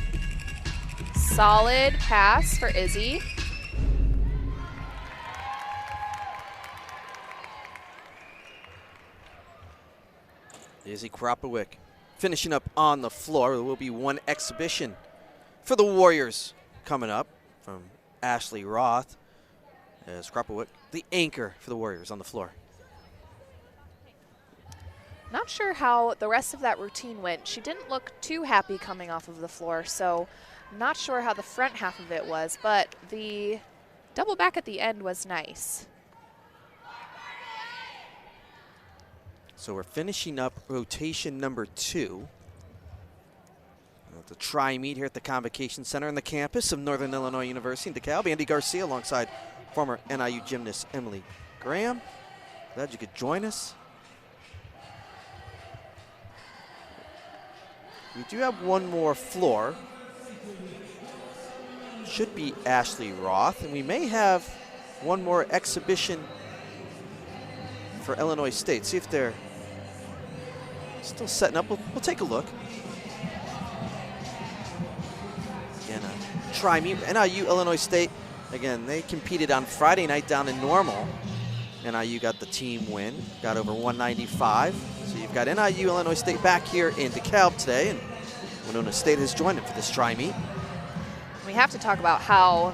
solid pass for Izzy. Izzy Krapowick finishing up on the floor. There will be one exhibition for the Warriors coming up from Ashley Roth as Krapowick, the anchor for the Warriors, on the floor. Not sure how the rest of that routine went. She didn't look too happy coming off of the floor, so not sure how the front half of it was, but the double back at the end was nice. So we're finishing up rotation number 2. The tri-meet here at the Convocation Center on the campus of Northern Illinois University in DeKalb. Andy Garcia alongside former NIU gymnast Emily Graham. Glad you could join us. We do have one more floor. Should be Ashley Roth, and we may have one more exhibition for Illinois State. See if they're still setting up. We'll take a look. Again, try me. NIU, Illinois State. Again, they competed on Friday night down in Normal. NIU got the team win, got over 195. So you've got NIU, Illinois State back here in DeKalb today, and Winona State has joined them for this tri-meet. We have to talk about how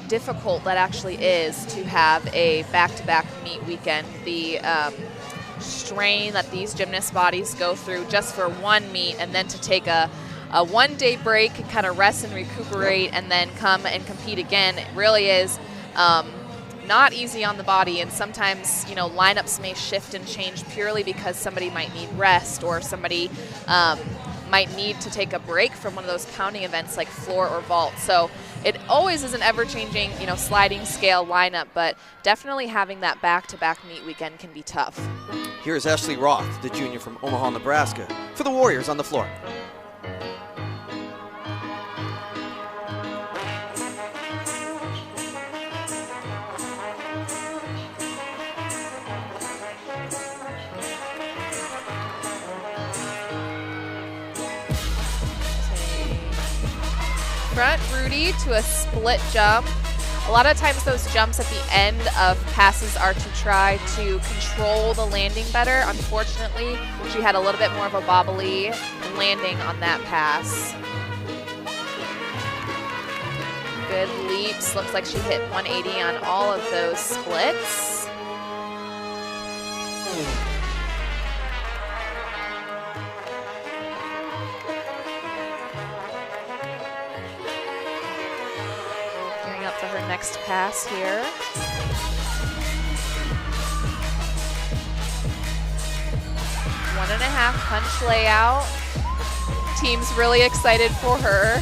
difficult that actually is to have a back-to-back meet weekend. The strain that these gymnast bodies go through just for one meet, and then to take a one-day break and kind of rest and recuperate, and then come and compete again. It really is not easy on the body, and sometimes, you know, lineups may shift and change purely because somebody might need rest, or somebody might need to take a break from one of those pounding events like floor or vault. So it always is an ever-changing, you know, sliding scale lineup, but definitely having that back-to-back meet weekend can be tough. Here's Ashley Roth, the junior from Omaha, Nebraska, for the Warriors on the floor. Front Rudy to a split jump. A lot of times those jumps at the end of passes are to try to control the landing better. Unfortunately, she had a little bit more of a bobbly landing on that pass. Good leaps. Looks like she hit 180 on all of those splits. To her next pass here. 1.5 punch layout. Team's really excited for her.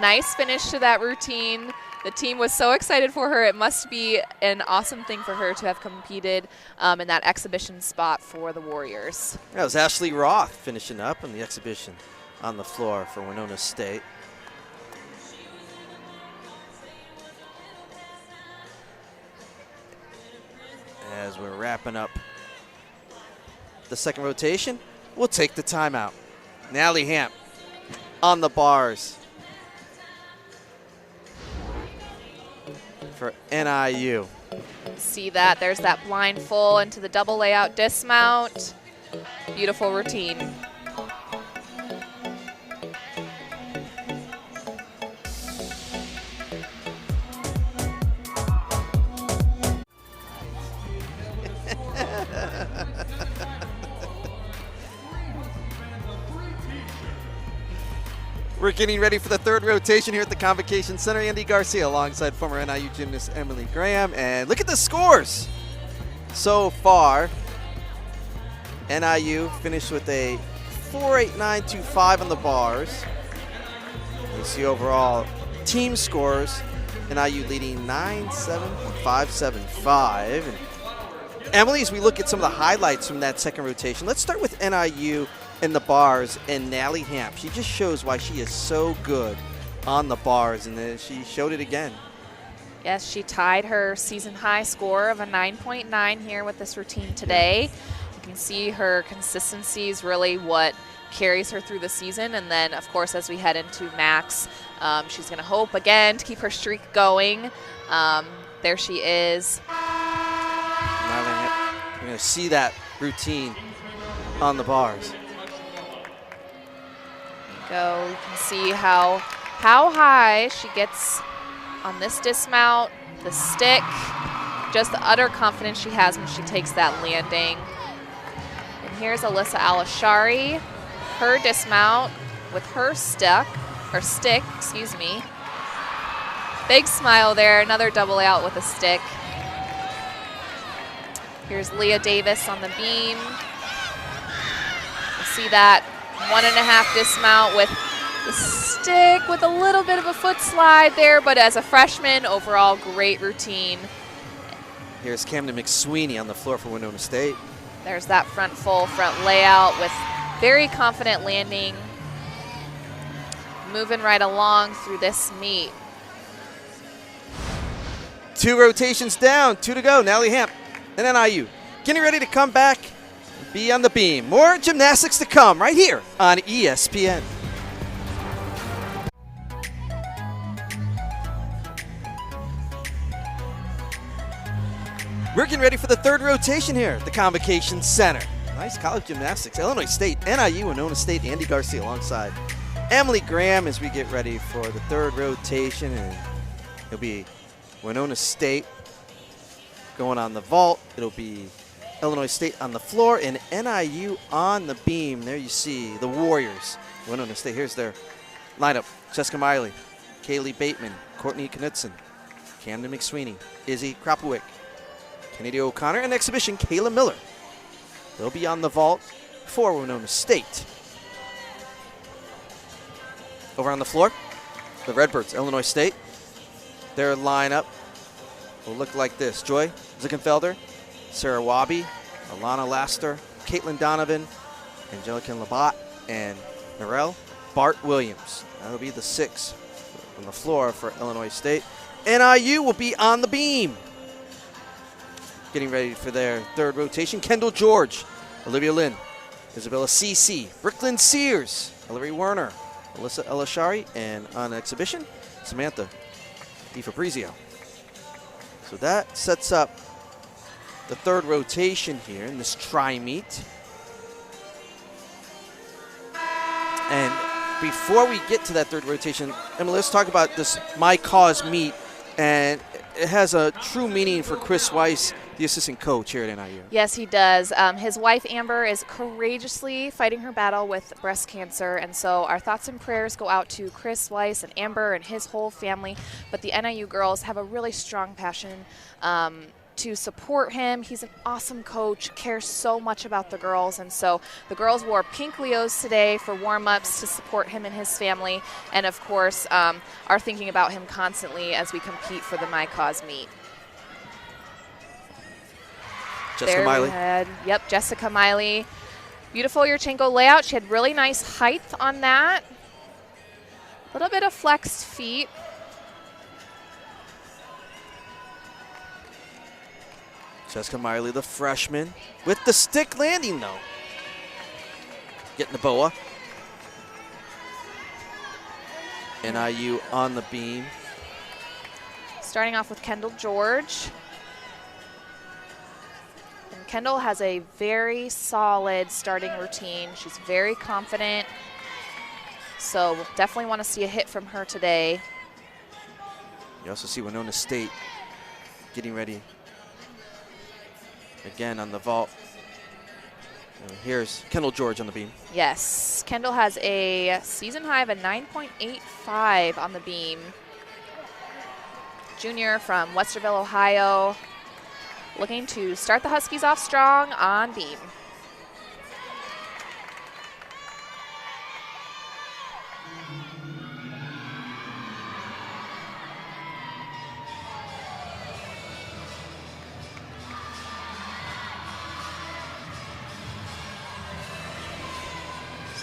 Nice finish to that routine. The team was so excited for her. It must be an awesome thing for her to have competed in that exhibition spot for the Warriors. That was Ashley Roth finishing up in the exhibition on the floor for Winona State. As we're wrapping up the second rotation, we'll take the timeout. Nally Hamp on the bars for NIU. See that, there's that blind full into the double layout dismount. Beautiful routine. We're getting ready for the third rotation here at the Convocation Center. Andy Garcia alongside former NIU gymnast Emily Graham. And look at the scores so far. NIU finished with a 4.8925 on the bars. You see overall team scores, NIU leading 9.7575. And Emily, as we look at some of the highlights from that second rotation, let's start with NIU in the bars, and Nally Hamp. She just shows why she is so good on the bars, and then she showed it again. Yes, she tied her season high score of a 9.9 here with this routine today. You can see her consistency is really what carries her through the season. And then, of course, as we head into Max, she's going to hope again to keep her streak going. There she is. Now you're going to see that routine on the bars. Go. You can see how high she gets on this dismount, the stick, just the utter confidence she has when she takes that landing. And here's Alyssa Alashari, her dismount with her stick, excuse me. Big smile there, another double out with a stick. Here's Leah Davis on the beam. You see that 1.5 dismount with the stick with a little bit of a foot slide there, but as a freshman, overall great routine. Here's Camden McSweeney on the floor for Winona State. There's that front layout with very confident landing. Moving right along through this meet. 2 rotations down, 2 to go. Nally Hamp and NIU getting ready to come back and be on the beam. More gymnastics to come right here on ESPN. We're getting ready for the 3rd rotation here at the Convocation Center. Nice college gymnastics. Illinois State, NIU, Winona State, Andy Garcia alongside Emily Graham as we get ready for the 3rd rotation. And it'll be Winona State going on the vault. It'll be Illinois State on the floor and NIU on the beam. There you see the Warriors. Winona State, here's their lineup. Jessica Miley, Kaylee Bateman, Courtney Knutson, Camden McSweeney, Izzy Kropowicz, Kennedy O'Connor, and exhibition Kayla Miller. They'll be on the vault for Winona State. Over on the floor, the Redbirds, Illinois State. Their lineup will look like this. Joy Zickenfelder, Sarah Wabi, Alana Laster, Caitlin Donovan, Angelica Labat, and Narelle Bart Williams. That'll be the 6 on the floor for Illinois State. NIU will be on the beam. Getting ready for their 3rd rotation. Kendall George, Olivia Lynn, Isabella Cece, Brooklyn Sears, Hillary Werner, Alyssa Elashari, and on exhibition, Samantha DiFabrizio. So that sets up the 3rd rotation here in this tri-meet. And before we get to that 3rd rotation, Emily, let's talk about this My Cause meet. And it has a true meaning for Chris Weiss, the assistant coach here at NIU. Yes, he does. His wife, Amber, is courageously fighting her battle with breast cancer, and so our thoughts and prayers go out to Chris Weiss and Amber and his whole family. But the NIU girls have a really strong passion to support him. He's an awesome coach, cares so much about the girls, and so the girls wore pink Leos today for warm-ups to support him and his family, and of course are thinking about him constantly as we compete for the My Cause meet. Jessica Miley. Yep, Jessica Miley. Beautiful Yurchenko layout. She had really nice height on that. A little bit of flexed feet. Jessica Miley, the freshman, with the stick landing, though. Getting the boa. NIU on the beam. Starting off with Kendall George. And Kendall has a very solid starting routine. She's very confident. So we'll definitely want to see a hit from her today. You also see Winona State getting ready again on the vault. And here's Kendall George on the beam. Yes, Kendall has a season high of a 9.85 on the beam. Junior from Westerville, Ohio, looking to start the Huskies off strong on beam.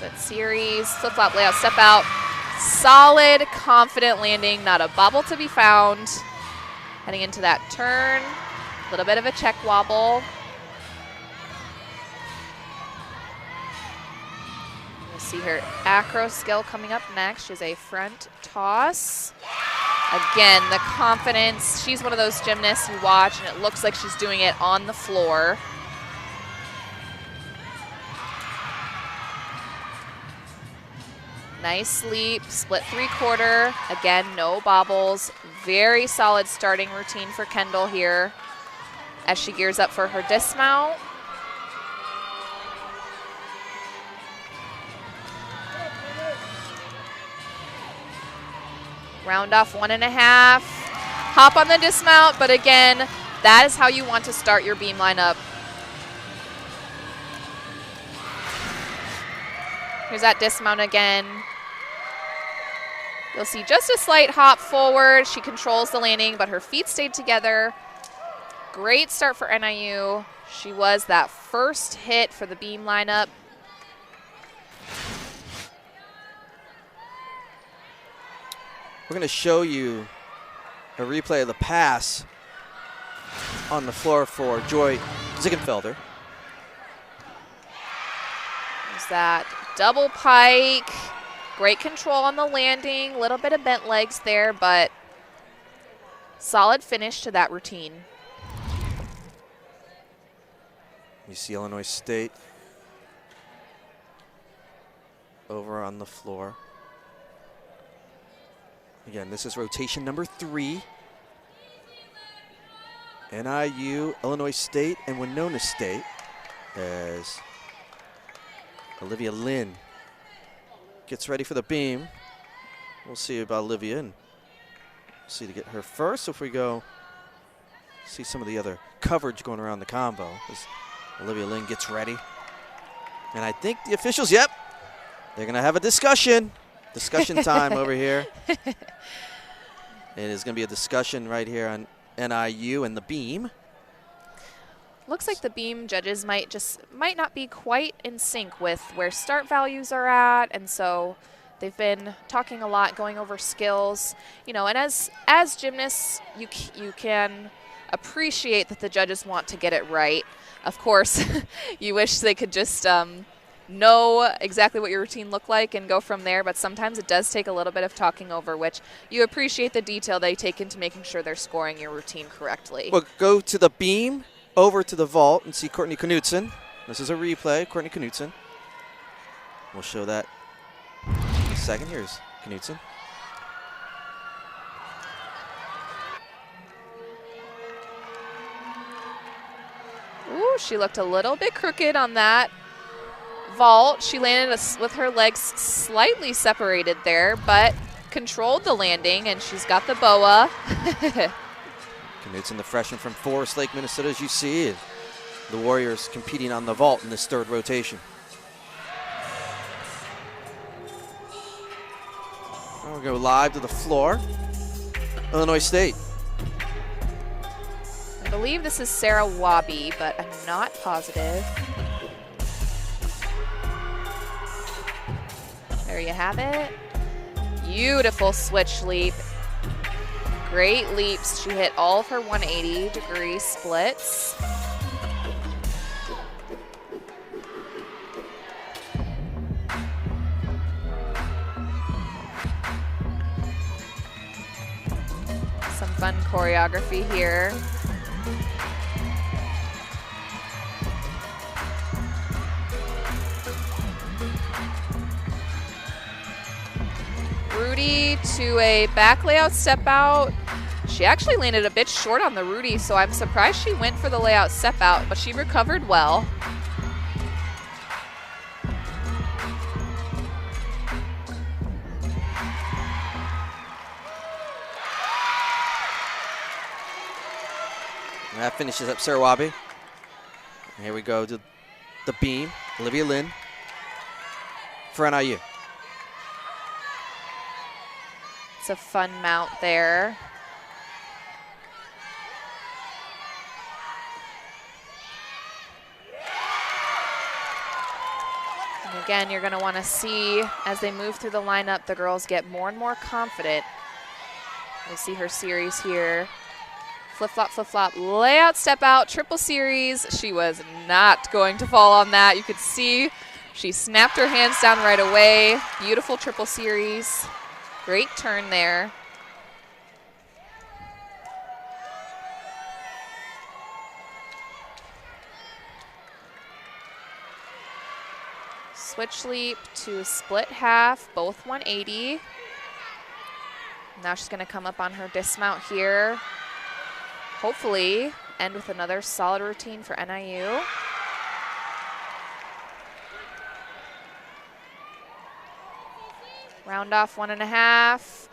Split series, flip-flop layout, step out. Solid, confident landing, not a bobble to be found. Heading into that turn, a little bit of a check wobble. You'll see her acro skill coming up next. She has a front toss. Again, the confidence. She's one of those gymnasts you watch and it looks like she's doing it on the floor. Nice leap, split 3/4. Again, no bobbles. Very solid starting routine for Kendall here as she gears up for her dismount. Round off 1.5. Hop on the dismount, but again, that is how you want to start your beam lineup. Here's that dismount again. You'll see just a slight hop forward. She controls the landing, but her feet stayed together. Great start for NIU. She was that first hit for the beam lineup. We're going to show you a replay of the pass on the floor for Joy Ziegenfelder. There's that double pike. Great control on the landing. A little bit of bent legs there, but solid finish to that routine. You see Illinois State over on the floor. Again, this is rotation number 3. NIU, Illinois State, and Winona State as Olivia Lynn gets ready for the beam. We'll see about Olivia and see to get her first. So if we go see some of the other coverage going around the combo as Olivia Lynn gets ready. And I think the officials, yep, they're going to have a discussion. Discussion time over here. It is going to be a discussion right here on NIU and the beam. Looks like the beam judges might not be quite in sync with where start values are at, and so they've been talking a lot, going over skills. You know, and as gymnasts, you can appreciate that the judges want to get it right. Of course, you wish they could just know exactly what your routine looked like and go from there, but sometimes it does take a little bit of talking over, which you appreciate the detail they take into making sure they're scoring your routine correctly. We'll go to the beam, over to the vault, and see Courtney Knudsen. This is a replay, Courtney Knudsen. We'll show that in a second. Here's Knudsen. Ooh, she looked a little bit crooked on that vault. She landed with her legs slightly separated there, but controlled the landing, and she's got the boa. Knudsen, the freshman from Forest Lake, Minnesota, as you see. The Warriors competing on the vault in this third rotation. Now we'll go live to the floor. Illinois State. I believe this is Sarah Wabi, but I'm not positive. There you have it. Beautiful switch leap. Great leaps. She hit all of her 180-degree splits. Some fun choreography here. Rudy to a back layout step out. She actually landed a bit short on the Rudy, so I'm surprised she went for the layout step out, but she recovered well. And that finishes up Sarah Wabi. And here we go to the beam. Olivia Lynn for NIU. It's a fun mount there. And again, you're going to want to see as they move through the lineup, the girls get more and more confident. We'll see her series here. Flip-flop, layout, step out, triple series. She was not going to fall on that. You could see she snapped her hands down right away. Beautiful triple series. Great turn there. Switch leap to split half, both 180. Now she's going to come up on her dismount here. Hopefully end with another solid routine for NIU. Round off 1.5.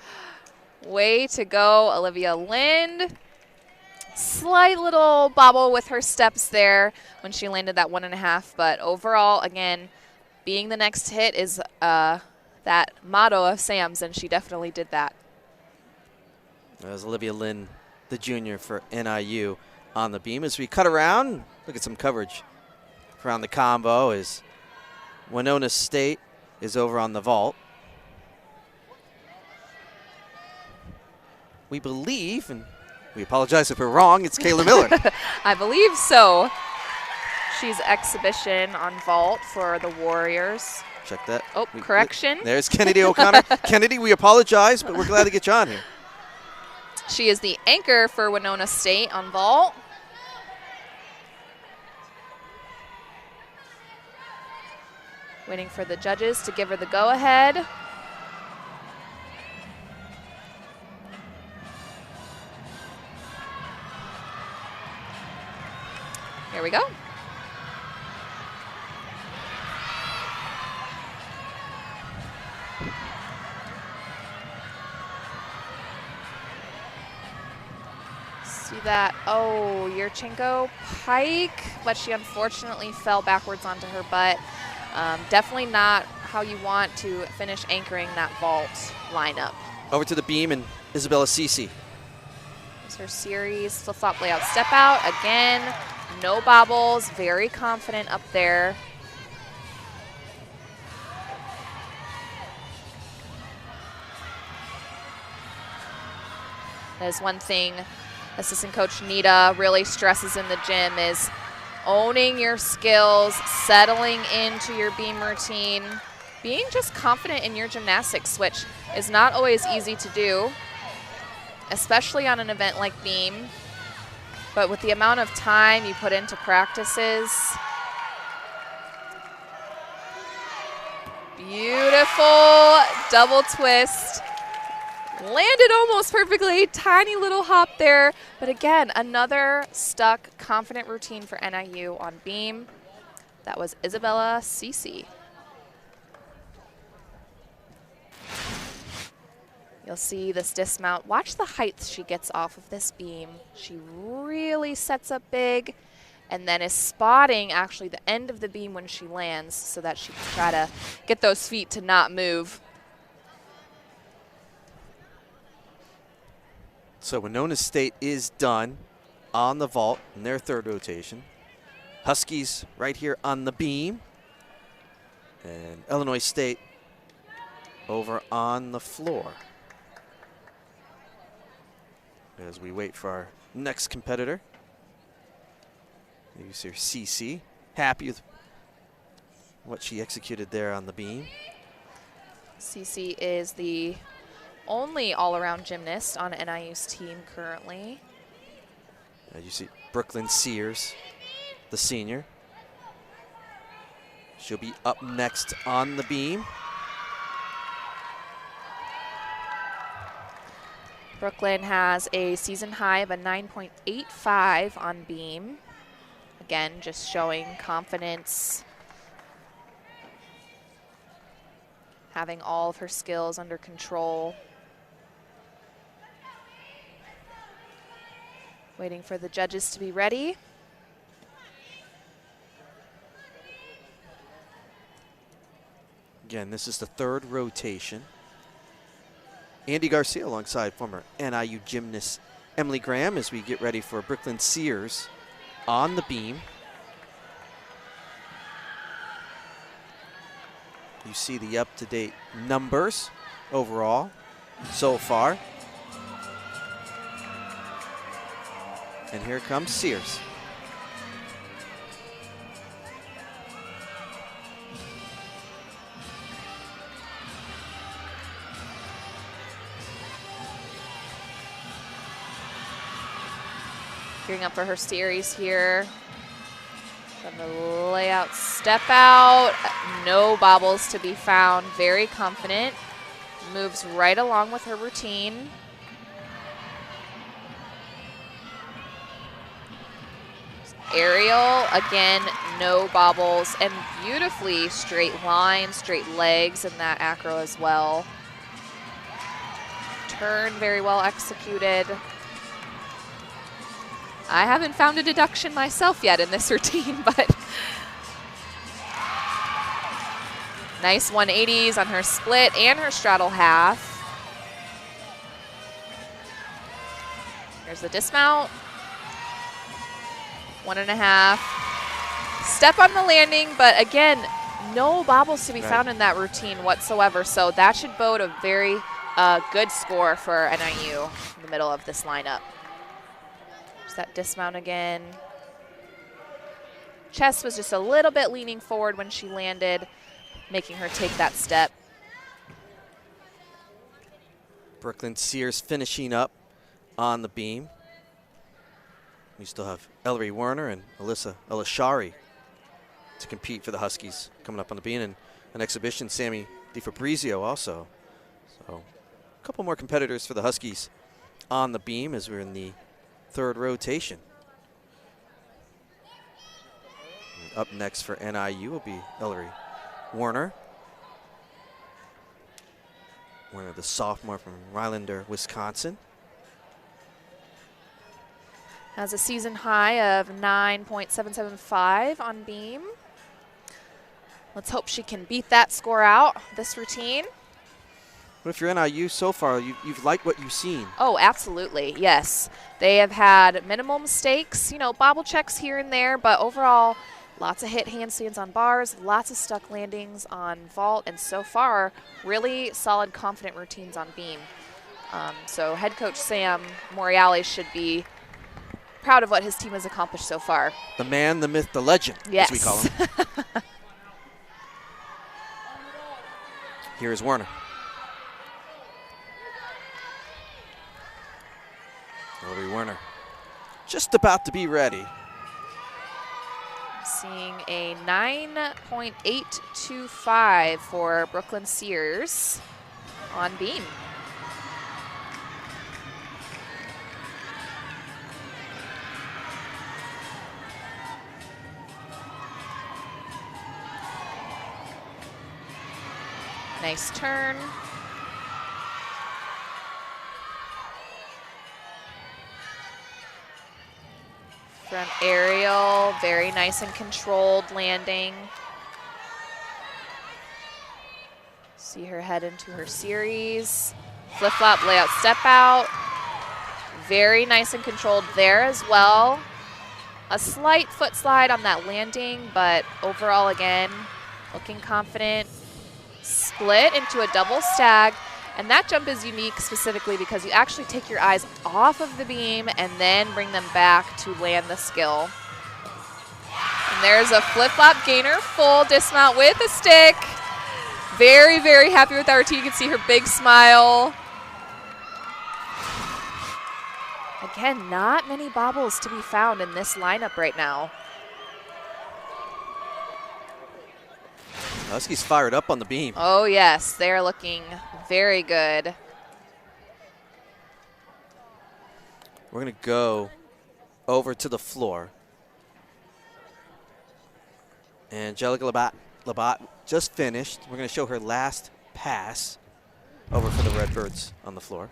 Way to go, Olivia Lind. Slight little bobble with her steps there when she landed that 1.5, but overall, again, being the next hit is that motto of Sam's, and she definitely did that. That was Olivia Lind, the junior for NIU, on the beam. As we cut around, look at some coverage around the combo as Winona State is over on the vault. We believe, and we apologize if we're wrong, it's Kayla Miller. I believe so. She's exhibition on vault for the Warriors. Check that. Oh, correction. There's Kennedy O'Connor. Kennedy, we apologize, but we're glad to get you on here. She is the anchor for Winona State on vault. Waiting for the judges to give her the go-ahead. Here we go. See that, oh, Yurchenko pike, but she unfortunately fell backwards onto her butt. Definitely not how you want to finish anchoring that vault lineup. Over to the beam and Isabella Cece. Here's her series, flip-flop layout, step out. Again, no bobbles, very confident up there. That is one thing assistant coach Nita really stresses in the gym is owning your skills, settling into your beam routine, being just confident in your gymnastics, which is not always easy to do, especially on an event like beam. But with the amount of time you put into practices, beautiful double twist. Landed almost perfectly, tiny little hop there. But again, another stuck, confident routine for NIU on beam. That was Isabella Cece. You'll see this dismount. Watch the height she gets off of this beam. She really sets up big and then is spotting actually the end of the beam when she lands so that she can try to get those feet to not move. So Winona State is done on the vault in their third rotation. Huskies right here on the beam. And Illinois State over on the floor. As we wait for our next competitor. You see CC, happy with what she executed there on the beam. CC is the only all-around gymnast on NIU's team currently. As you see Brooklyn Sears, the senior. She'll be up next on the beam. Brooklyn has a season high of a 9.85 on beam. Again, just showing confidence, having all of her skills under control. Waiting for the judges to be ready. Again, this is the third rotation. Andy Garcia alongside former NIU gymnast Emily Graham as we get ready for Brooklyn Sears on the beam. you see the up-to-date numbers overall so far. And here comes Sears. Gearing up for her series here. From the layout, step out, no bobbles to be found, very confident. Moves right along with her routine. Aerial, again, no bobbles, and beautifully straight lines, straight legs in that acro as well. Turn very well executed. I haven't found a deduction myself yet in this routine, but nice 180s on her split and her straddle half. Here's the dismount. 1.5. Step on the landing, but again, no bobbles to be found in that routine whatsoever, so that should bode a very good score for NIU in the middle of this lineup. That dismount again. Chest was just a little bit leaning forward when she landed, making her take that step. Brooklyn Sears finishing up on the beam. We still have Ellery Werner and Alyssa Elishari to compete for the Huskies coming up on the beam, and an exhibition, Sammy DiFabrizio also. So a couple more competitors for the Huskies on the beam as we're in the third rotation. And up next for NIU will be Ellery Werner. Werner, the sophomore from Rylander, Wisconsin. Has a season high of 9.775 on beam. Let's hope she can beat that score out this routine. But if you're NIU so far, you've liked what you've seen. Oh, absolutely, yes. They have had minimal mistakes, you know, bobble checks here and there, but overall, lots of hit handstands on bars, lots of stuck landings on vault, and so far, really solid, confident routines on beam. So head coach Sam Moriali should be proud of what his team has accomplished so far. The man, the myth, the legend, yes, as we call him. Here's Werner. Ellery Werner just about to be ready. Seeing a 9.825 for Brooklyn Sears on beam. Nice turn. Front aerial, very nice and controlled landing. See her head into her series. Flip-flop, layout, step out. Very nice and controlled there as well. A slight foot slide on that landing, but overall, again, looking confident. Split into a double stag, and that jump is unique specifically because you actually take your eyes off of the beam and then bring them back to land the skill. And there's a flip-flop gainer, full dismount with a stick. Very, very happy with that routine. You can see her big smile. Again, not many bobbles to be found in this lineup right now. Huskies fired up on the beam. Oh, yes. They're looking very good. We're going to go over to the floor. Angelica Labat just finished. We're going to show her last pass over for the Redbirds on the floor.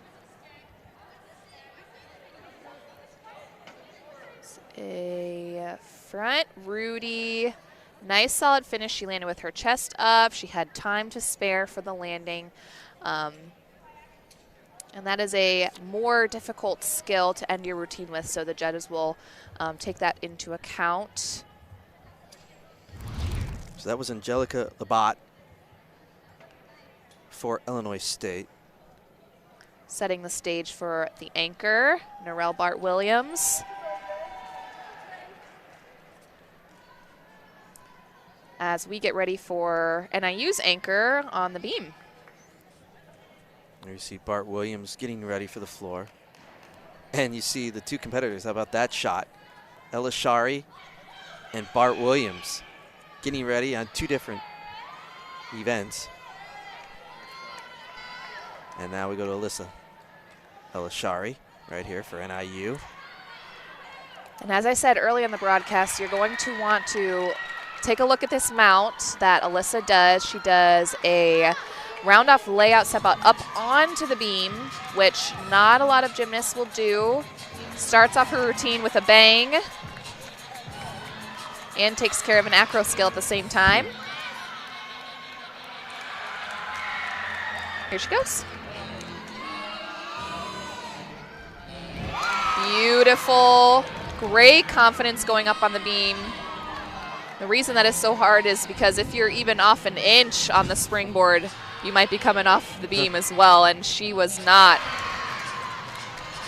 It's a front Rudy. Nice solid finish. She landed with her chest up. She had time to spare for the landing. And that is a more difficult skill to end your routine with, so the judges will take that into account. So that was Angelica Labat for Illinois State. Setting the stage for the anchor, Narelle Bart-Williams. As we get ready for NIU's anchor on the beam. There you see Bart-Williams getting ready for the floor. And you see the two competitors. How about that shot? Elishari and Bart-Williams getting ready on two different events. And now we go to Alyssa Elishari right here for NIU. And as I said early in the broadcast, you're going to want to take a look at this mount that Alyssa does. She does a round-off layout step out up onto the beam, which not a lot of gymnasts will do. Starts off her routine with a bang and takes care of an acro skill at the same time. Here she goes. Beautiful, great confidence going up on the beam. The reason that is so hard is because if you're even off an inch on the springboard, you might be coming off the beam as well, and she was not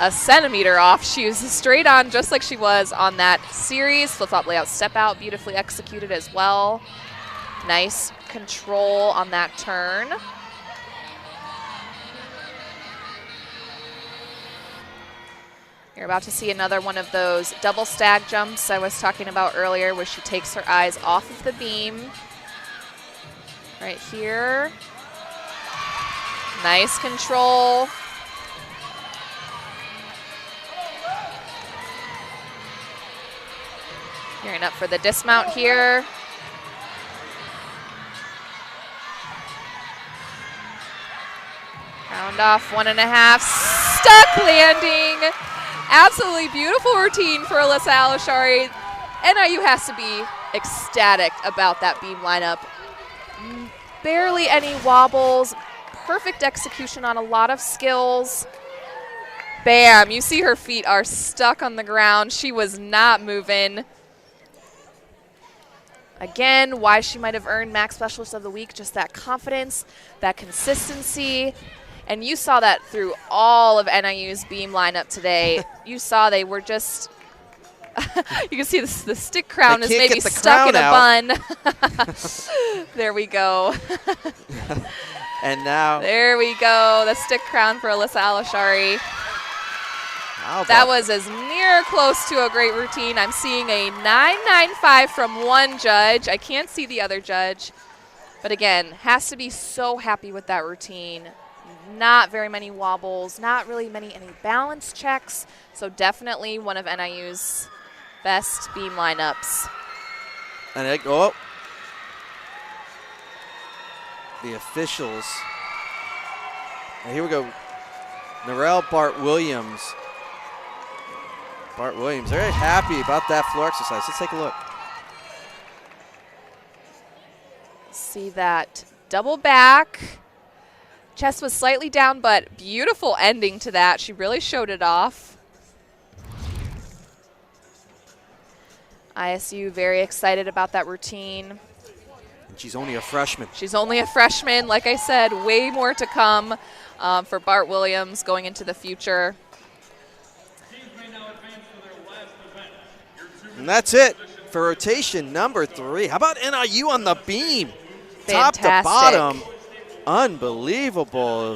a centimeter off. She was straight on just like she was on that series. Flip-flop layout step out, beautifully executed as well. Nice control on that turn. You're about to see another one of those double stag jumps I was talking about earlier, where she takes her eyes off of the beam. Right here. Nice control. Gearing up for the dismount here. Round off 1.5. Stuck landing. Absolutely beautiful routine for Alyssa Elishari. NIU has to be ecstatic about that beam lineup. Barely any wobbles. Perfect execution on a lot of skills. Bam, you see her feet are stuck on the ground. She was not moving. Again, why she might have earned Max Specialist of the Week, just that confidence, that consistency. And you saw that through all of NIU's beam lineup today. You saw they were just, you can see the stick crown is maybe stuck in a bun. There we go. And now. There we go, the stick crown for Alyssa Elishari. That was as near close to a great routine. I'm seeing a 9.95 from one judge. I can't see the other judge. But again, has to be so happy with that routine. Not very many wobbles, not really any balance checks. So definitely one of NIU's best beam lineups. And it, oh, the officials. And here we go. Narelle Bart-Williams. Bart-Williams very happy about that floor exercise. Let's take a look. See that double back. Chest was slightly down, but beautiful ending to that. She really showed it off. ISU very excited about that routine. And she's only a freshman. She's only a freshman. Like I said, way more to come for Bart-Williams going into the future. And that's it for rotation number 3. How about NIU on the beam? Fantastic. Top to bottom. Unbelievable.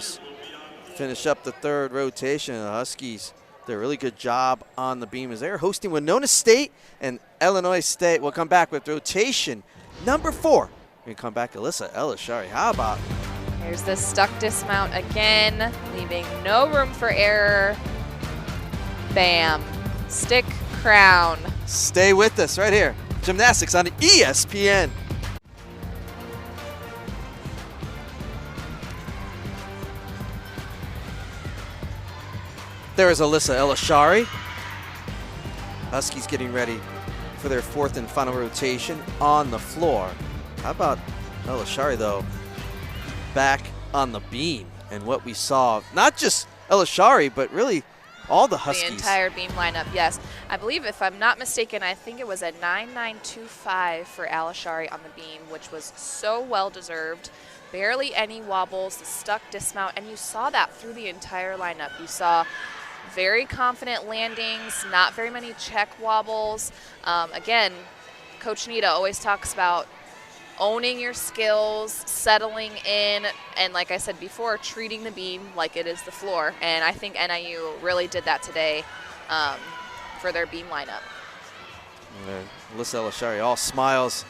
Finish up the third rotation. The Huskies did a really good job on the beam as they're hosting Winona State and Illinois State. We'll come back with rotation number 4. We come back to Alyssa Elishari. How about? Here's the stuck dismount again, leaving no room for error. Bam. Stick crown. Stay with us right here. Gymnastics on ESPN. There is Alyssa Elishari. Huskies getting ready for their 4th and final rotation on the floor. How about Elishari, though, back on the beam? And what we saw, not just Elishari, but really all the Huskies. The entire beam lineup, yes. I believe, if I'm not mistaken, I think it was a 9.925 for Alishari on the beam, which was so well-deserved. Barely any wobbles, the stuck dismount, and you saw that through the entire lineup. You saw very confident landings, not very many check wobbles. Again, Coach Nita always talks about owning your skills, settling in, and like I said before, treating the beam like it is the floor. And I think NIU really did that today for their beam lineup. Alyssa Alishari all smiles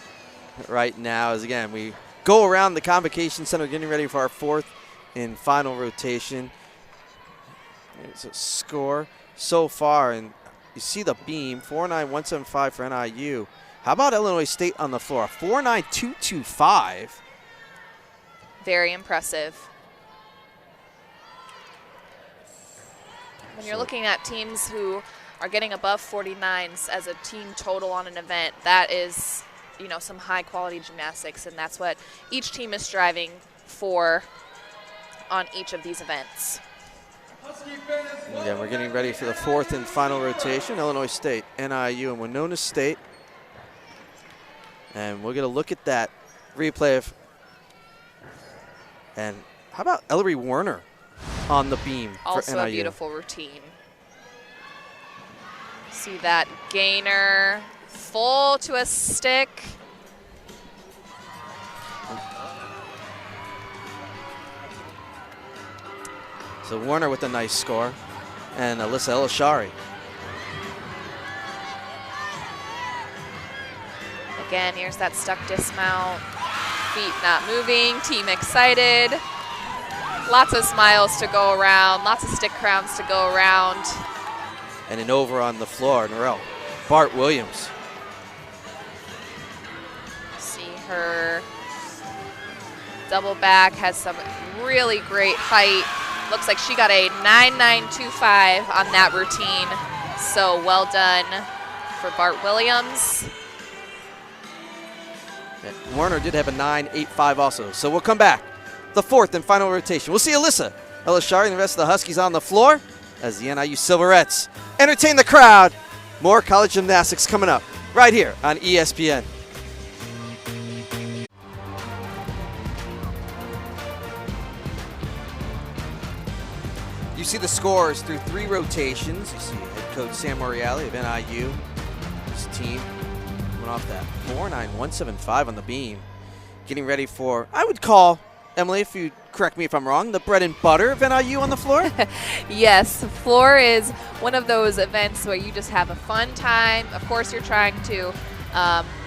right now as, again, we go around the Convocation Center getting ready for our 4th and final rotation. There's a score so far, and you see the beam, 49175 for NIU. How about Illinois State on the floor? 49225. Very impressive. When you're looking at teams who are getting above 49s as a team total on an event, that is, you know, some high quality gymnastics, and that's what each team is striving for on each of these events. Yeah, we're getting ready for the 4th and final rotation. Illinois State, NIU, and Winona State. And we're going to look at that replay of, and how about Ellery Werner on the beam for Also NIU? a beautiful routine. See that gainer, full to a stick. So Werner with a nice score, and Alyssa Alishari. Again, here's that stuck dismount. Feet not moving, team excited. Lots of smiles to go around, lots of stick crowns to go around. And an over on the floor, Norell. Bart Williams. See her double back, has some really great height. Looks like she got a 9.925 on that routine. So well done for Bart Williams. Werner did have a 9.85 also. So we'll come back. The 4th and final rotation. We'll see Alyssa Alishari and the rest of the Huskies on the floor as the NIU Silverettes entertain the crowd. More college gymnastics coming up right here on ESPN. You see the scores through 3 rotations. You see head coach Sam Moriali of NIU. His team coming off that 4.9175 on the beam. Getting ready for, I would call, Emily, if you correct me if I'm wrong, the bread and butter of NIU on the floor? Yes, the floor is one of those events where you just have a fun time. Of course, you're trying to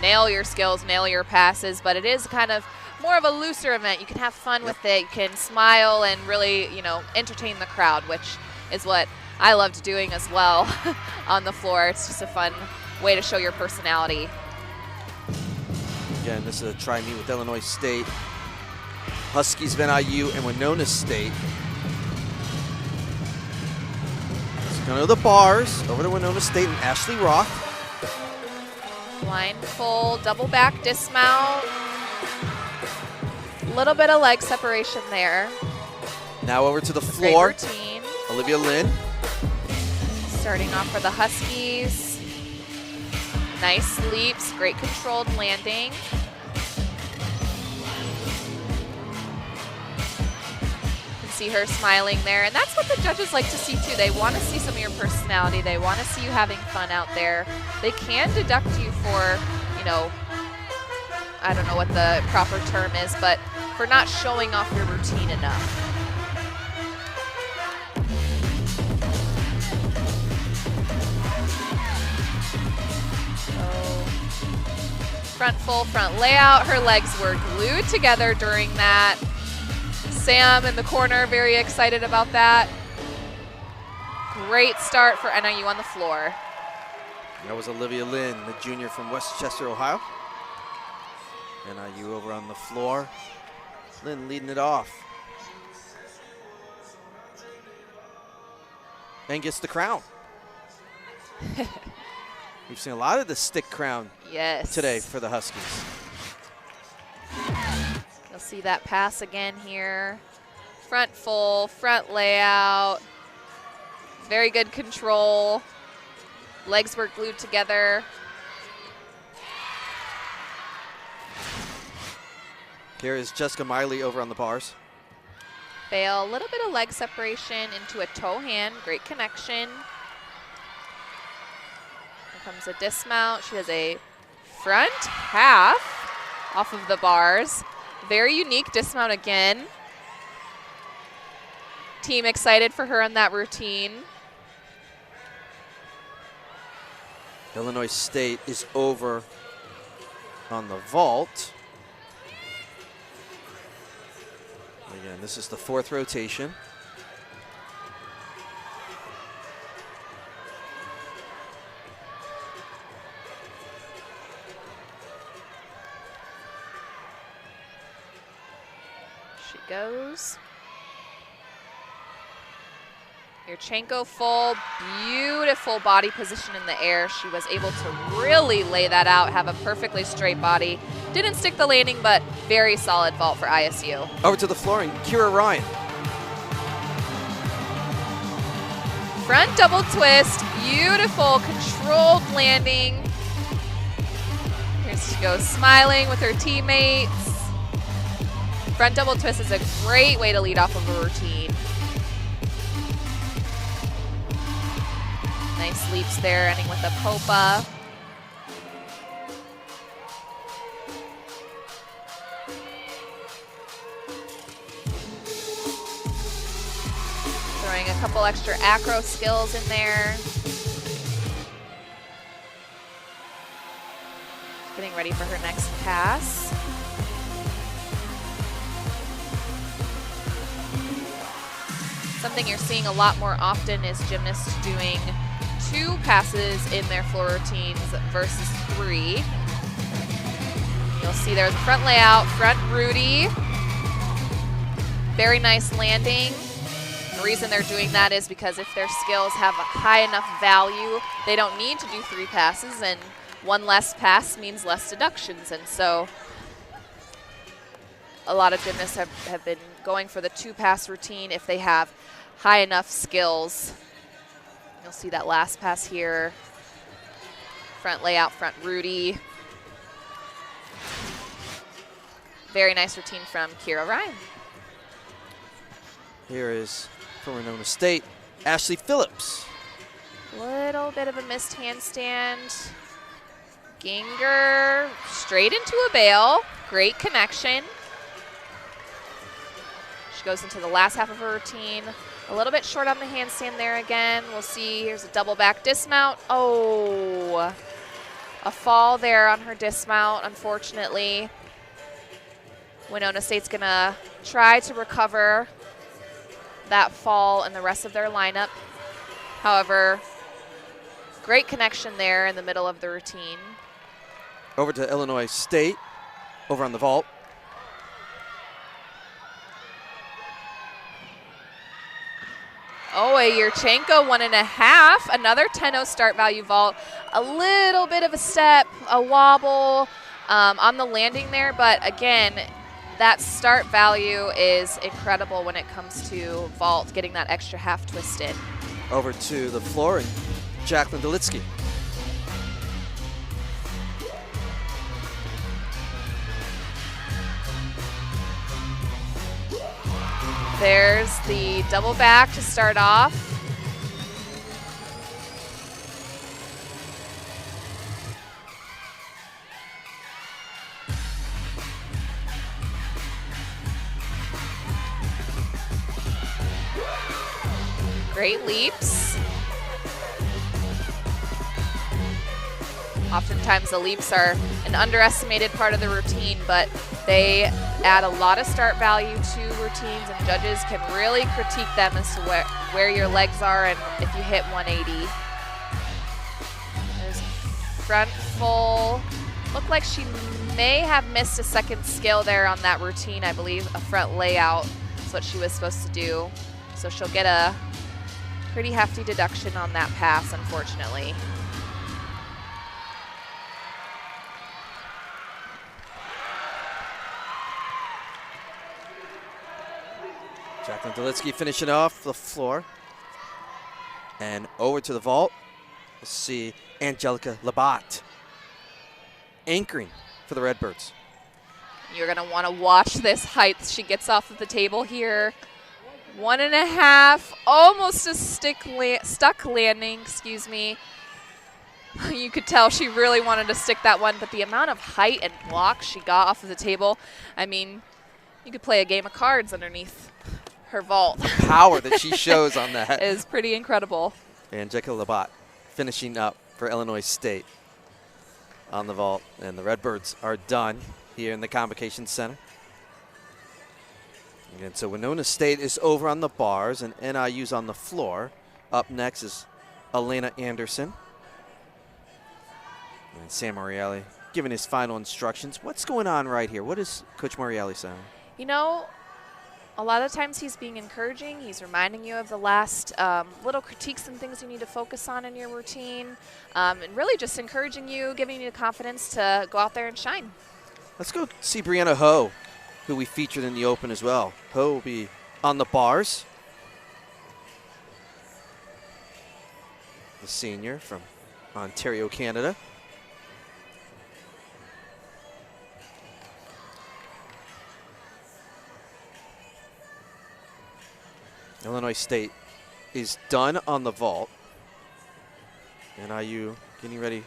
nail your skills, nail your passes, but it is kind of more of a looser event. You can have fun with it. You can smile and really, you know, entertain the crowd, which is what I loved doing as well on the floor. It's just a fun way to show your personality. Again, this is a try-meet with Illinois State, Huskies of NIU, and Winona State. Let's go to the bars, over to Winona State and Ashley Rock. Blind full, double back dismount. A little bit of leg separation there. Now over to the floor. Great routine. Olivia Lynn. Starting off for the Huskies. Nice leaps, great controlled landing. You can see her smiling there, and that's what the judges like to see too. They want to see some of your personality. They want to see you having fun out there. They can deduct you for, you know, I don't know what the proper term is, but for not showing off your routine enough. Front full, front layout. Her legs were glued together during that. Sam in the corner, very excited about that. Great start for NIU on the floor. That was Olivia Lynn, the junior from Westchester, Ohio. NIU over on the floor. Lynn leading it off. And gets the crown. We've seen a lot of the stick crown today for the Huskies. You'll see that pass again here. Front full, front layout. Very good control. Legs were glued together. Here is Jessica Miley over on the bars. Fail, a little bit of leg separation into a toe hand. Great connection. Here comes a dismount. She has a front half off of the bars. Very unique dismount again. Team excited for her on that routine. Illinois State is over on the vault. Again, this is the 4th rotation. She goes. Yurchenko full, beautiful body position in the air. She was able to really lay that out, have a perfectly straight body. Didn't stick the landing, but very solid vault for ISU. Over to the floor, and Kira Ryan. Front double twist, beautiful controlled landing. Here she goes, smiling with her teammates. Front double twist is a great way to lead off of a routine. Nice leaps there, ending with a popa. Throwing a couple extra acro skills in there. Getting ready for her next pass. Something you're seeing a lot more often is gymnasts doing 2 passes in their floor routines versus 3. You'll see there's a front layout, front Rudy. Very nice landing. The reason they're doing that is because if their skills have a high enough value, they don't need to do 3 passes, and 1 less pass means less deductions. And so a lot of gymnasts have been going for the 2-pass routine if they have high enough skills. You'll see that last pass here. Front layout, front Rudy. Very nice routine from Kira Ryan. Here is from Winona State, Ashley Phillips. Little bit of a missed handstand. Ginger straight into a bail. Great connection. She goes into the last half of her routine. A little bit short on the handstand there again. We'll see, here's a double back dismount. Oh, a fall there on her dismount, unfortunately. Winona State's gonna try to recover that fall in the rest of their lineup. However, great connection there in the middle of the routine. Over to Illinois State, over on the vault. Oh, a Yurchenko 1.5, another 10-0 start value vault. A little bit of a step, a wobble on the landing there, but again, that start value is incredible when it comes to vault, getting that extra half twist in. Over to the floor, and Jacqueline Dolitsky. There's the double back to start off. Great leaps. Oftentimes the leaps are an underestimated part of the routine, but they add a lot of start value to routines, and judges can really critique them as to where your legs are and if you hit 180. There's front full. Looked like she may have missed a second skill there on that routine. I believe a front layout is what she was supposed to do. So she'll get a pretty hefty deduction on that pass, unfortunately. Jacqueline Dolitsky finishing off the floor. And over to the vault, we'll see Angelica Labat anchoring for the Redbirds. You're going to want to watch this height she gets off of the table here. 1.5, almost a stuck landing, excuse me. You could tell she really wanted to stick that one, but the amount of height and block she got off of the table, I mean, you could play a game of cards underneath her vault. The power that she shows on that is pretty incredible. Angelica Labat finishing up for Illinois State on the vault, and the Redbirds are done here in the Convocation Center. And so Winona State is over on the bars and NIU's on the floor. Up next is Elena Anderson. And Sam Morielli giving his final instructions. What's going on right here? What is Coach Morielli saying? You know, a lot of times he's being encouraging. He's reminding you of the last little critiques and things you need to focus on in your routine. And really just encouraging you, giving you the confidence to go out there and shine. Let's go see Brianna Ho, who we featured in the Open as well. Ho will be on the bars. The senior from Ontario, Canada. Illinois State is done on the vault. NIU getting ready.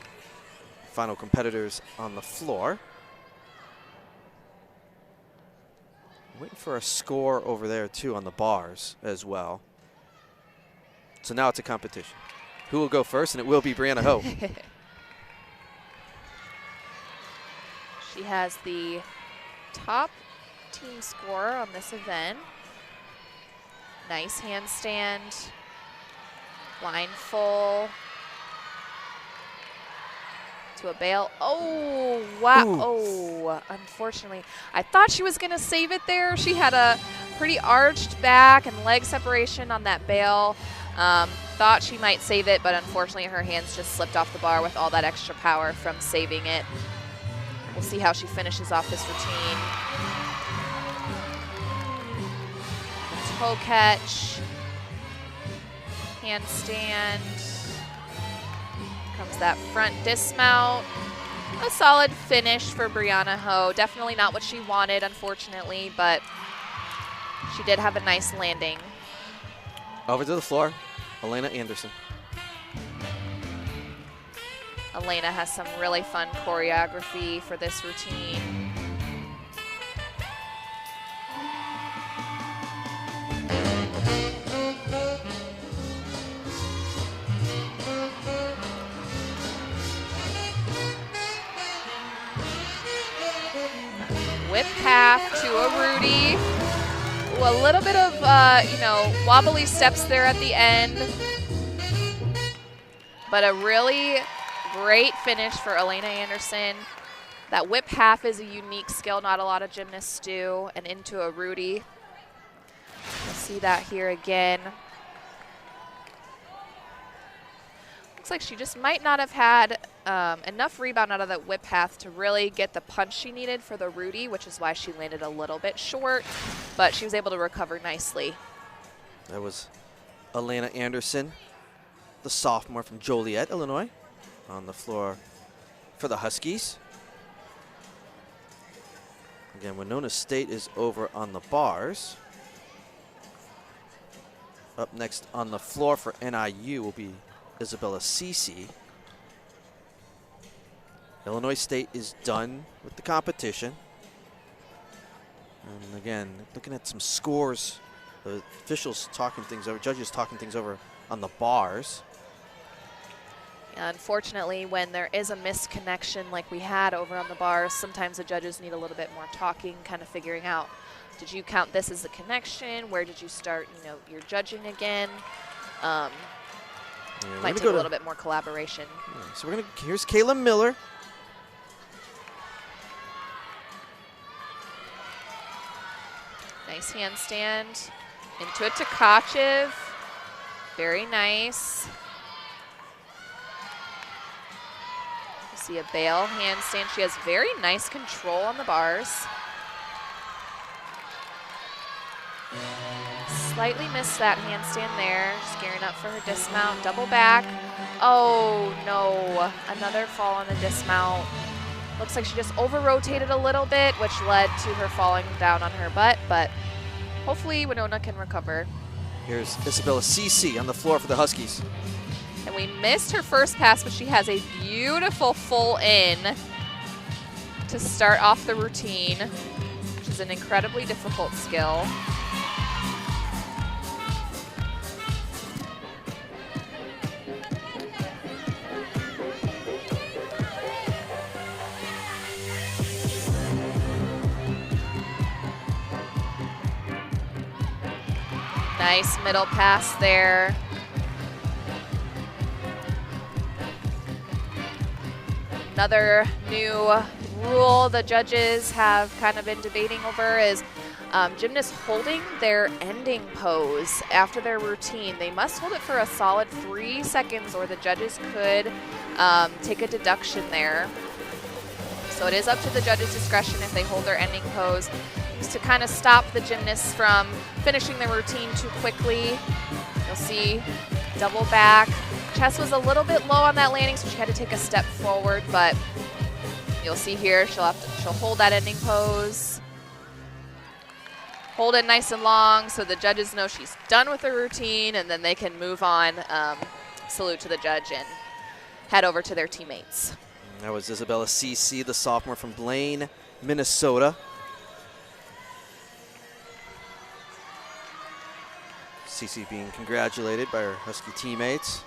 Final competitors on the floor. Waiting for a score over there, too, on the bars as well. So now it's a competition. Who will go first? And it will be Brianna Ho. She has the top team score on this event. Nice handstand. Line full. To a bail. Oh, wow. Ooh. Oh, unfortunately. I thought she was going to save it there. She had a pretty arched back and leg separation on that bail. Thought she might save it, but unfortunately her hands just slipped off the bar with all that extra power from saving it. We'll see how she finishes off this routine. Toe catch. Handstand. Comes that front dismount. A solid finish for Brianna Ho. Definitely not what she wanted, unfortunately, but she did have a nice landing. Over to the floor, Elena Anderson. Elena has some really fun choreography for this routine. Whip half to a Rudy. Ooh, a little bit of, wobbly steps there at the end. But a really great finish for Elena Anderson. That whip half is a unique skill not a lot of gymnasts do. And into a Rudy. We'll see that here again. Looks like she just might not have had enough rebound out of that whip path to really get the punch she needed for the Rudy, which is why she landed a little bit short, but she was able to recover nicely. That was Elena Anderson, the sophomore from Joliet, Illinois, on the floor for the Huskies. Again, Winona State is over on the bars. Up next on the floor for NIU will be Isabella Cece. Illinois State is done with the competition. And again, looking at some scores, the officials talking things over, judges talking things over on the bars. Unfortunately, when there is a misconnection like we had over on the bars, sometimes the judges need a little bit more talking, kind of figuring out, did you count this as a connection? Where did you start, your judging again? Might take a little bit more collaboration. Yeah, so here's Kayla Miller. Nice handstand. Into it to Tkachev. Very nice. You see a bail handstand. She has very nice control on the bars. slightly missed that handstand there. Just gearing up for her dismount. Double back. Oh, no. Another fall on the dismount. Looks like she just over-rotated a little bit, which led to her falling down on her butt, but hopefully Winona can recover. Here's Isabella CC on the floor for the Huskies. And we missed her first pass, but she has a beautiful full in to start off the routine, which is an incredibly difficult skill. Nice middle pass there. Another new rule the judges have kind of been debating over is gymnasts holding their ending pose after their routine. They must hold it for a solid 3 seconds or the judges could take a deduction there. So it is up to the judges' discretion if they hold their ending pose to kind of stop the gymnasts from finishing their routine too quickly. You'll see double back. Chest was a little bit low on that landing, so she had to take a step forward, but you'll see here she'll hold that ending pose. Hold it nice and long so the judges know she's done with her routine, and then they can move on, salute to the judge, and head over to their teammates. That was Isabella CC, the sophomore from Blaine, Minnesota. CC being congratulated by her Husky teammates.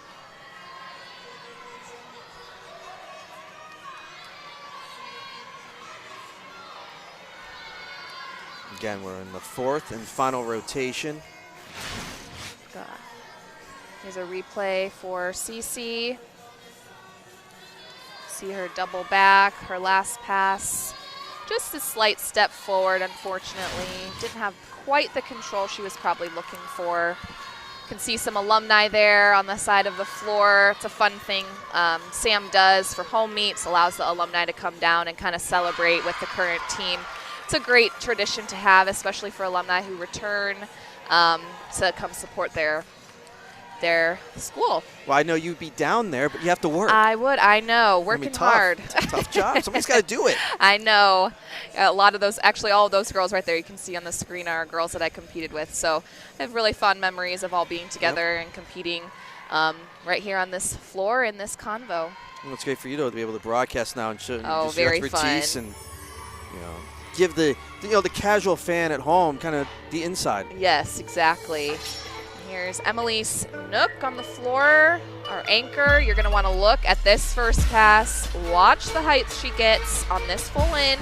Again, we're in the fourth and final rotation. Here's a replay for CC. See her double back, her last pass. Just a slight step forward, unfortunately. Didn't have quite the control she was probably looking for. Can see some alumni there on the side of the floor. It's a fun thing Sam does for home meets, allows the alumni to come down and kind of celebrate with the current team. It's a great tradition to have, especially for alumni who return to come support their school. Well, I know you'd be down there, but you have to work. I would, I know, working hard. It's a tough job. Somebody's got to do it. I know. A lot of those, actually all of those girls right there you can see on the screen are girls that I competed with. So I have really fond memories of all being together and competing right here on this floor in this convo. Well, it's great for you to be able to broadcast now and show just very your expertise fun. and give the the casual fan at home kind of the inside. Yes, exactly. Here's Emily's Nook on the floor, our anchor. You're going to want to look at this first pass. Watch the height she gets on this full in.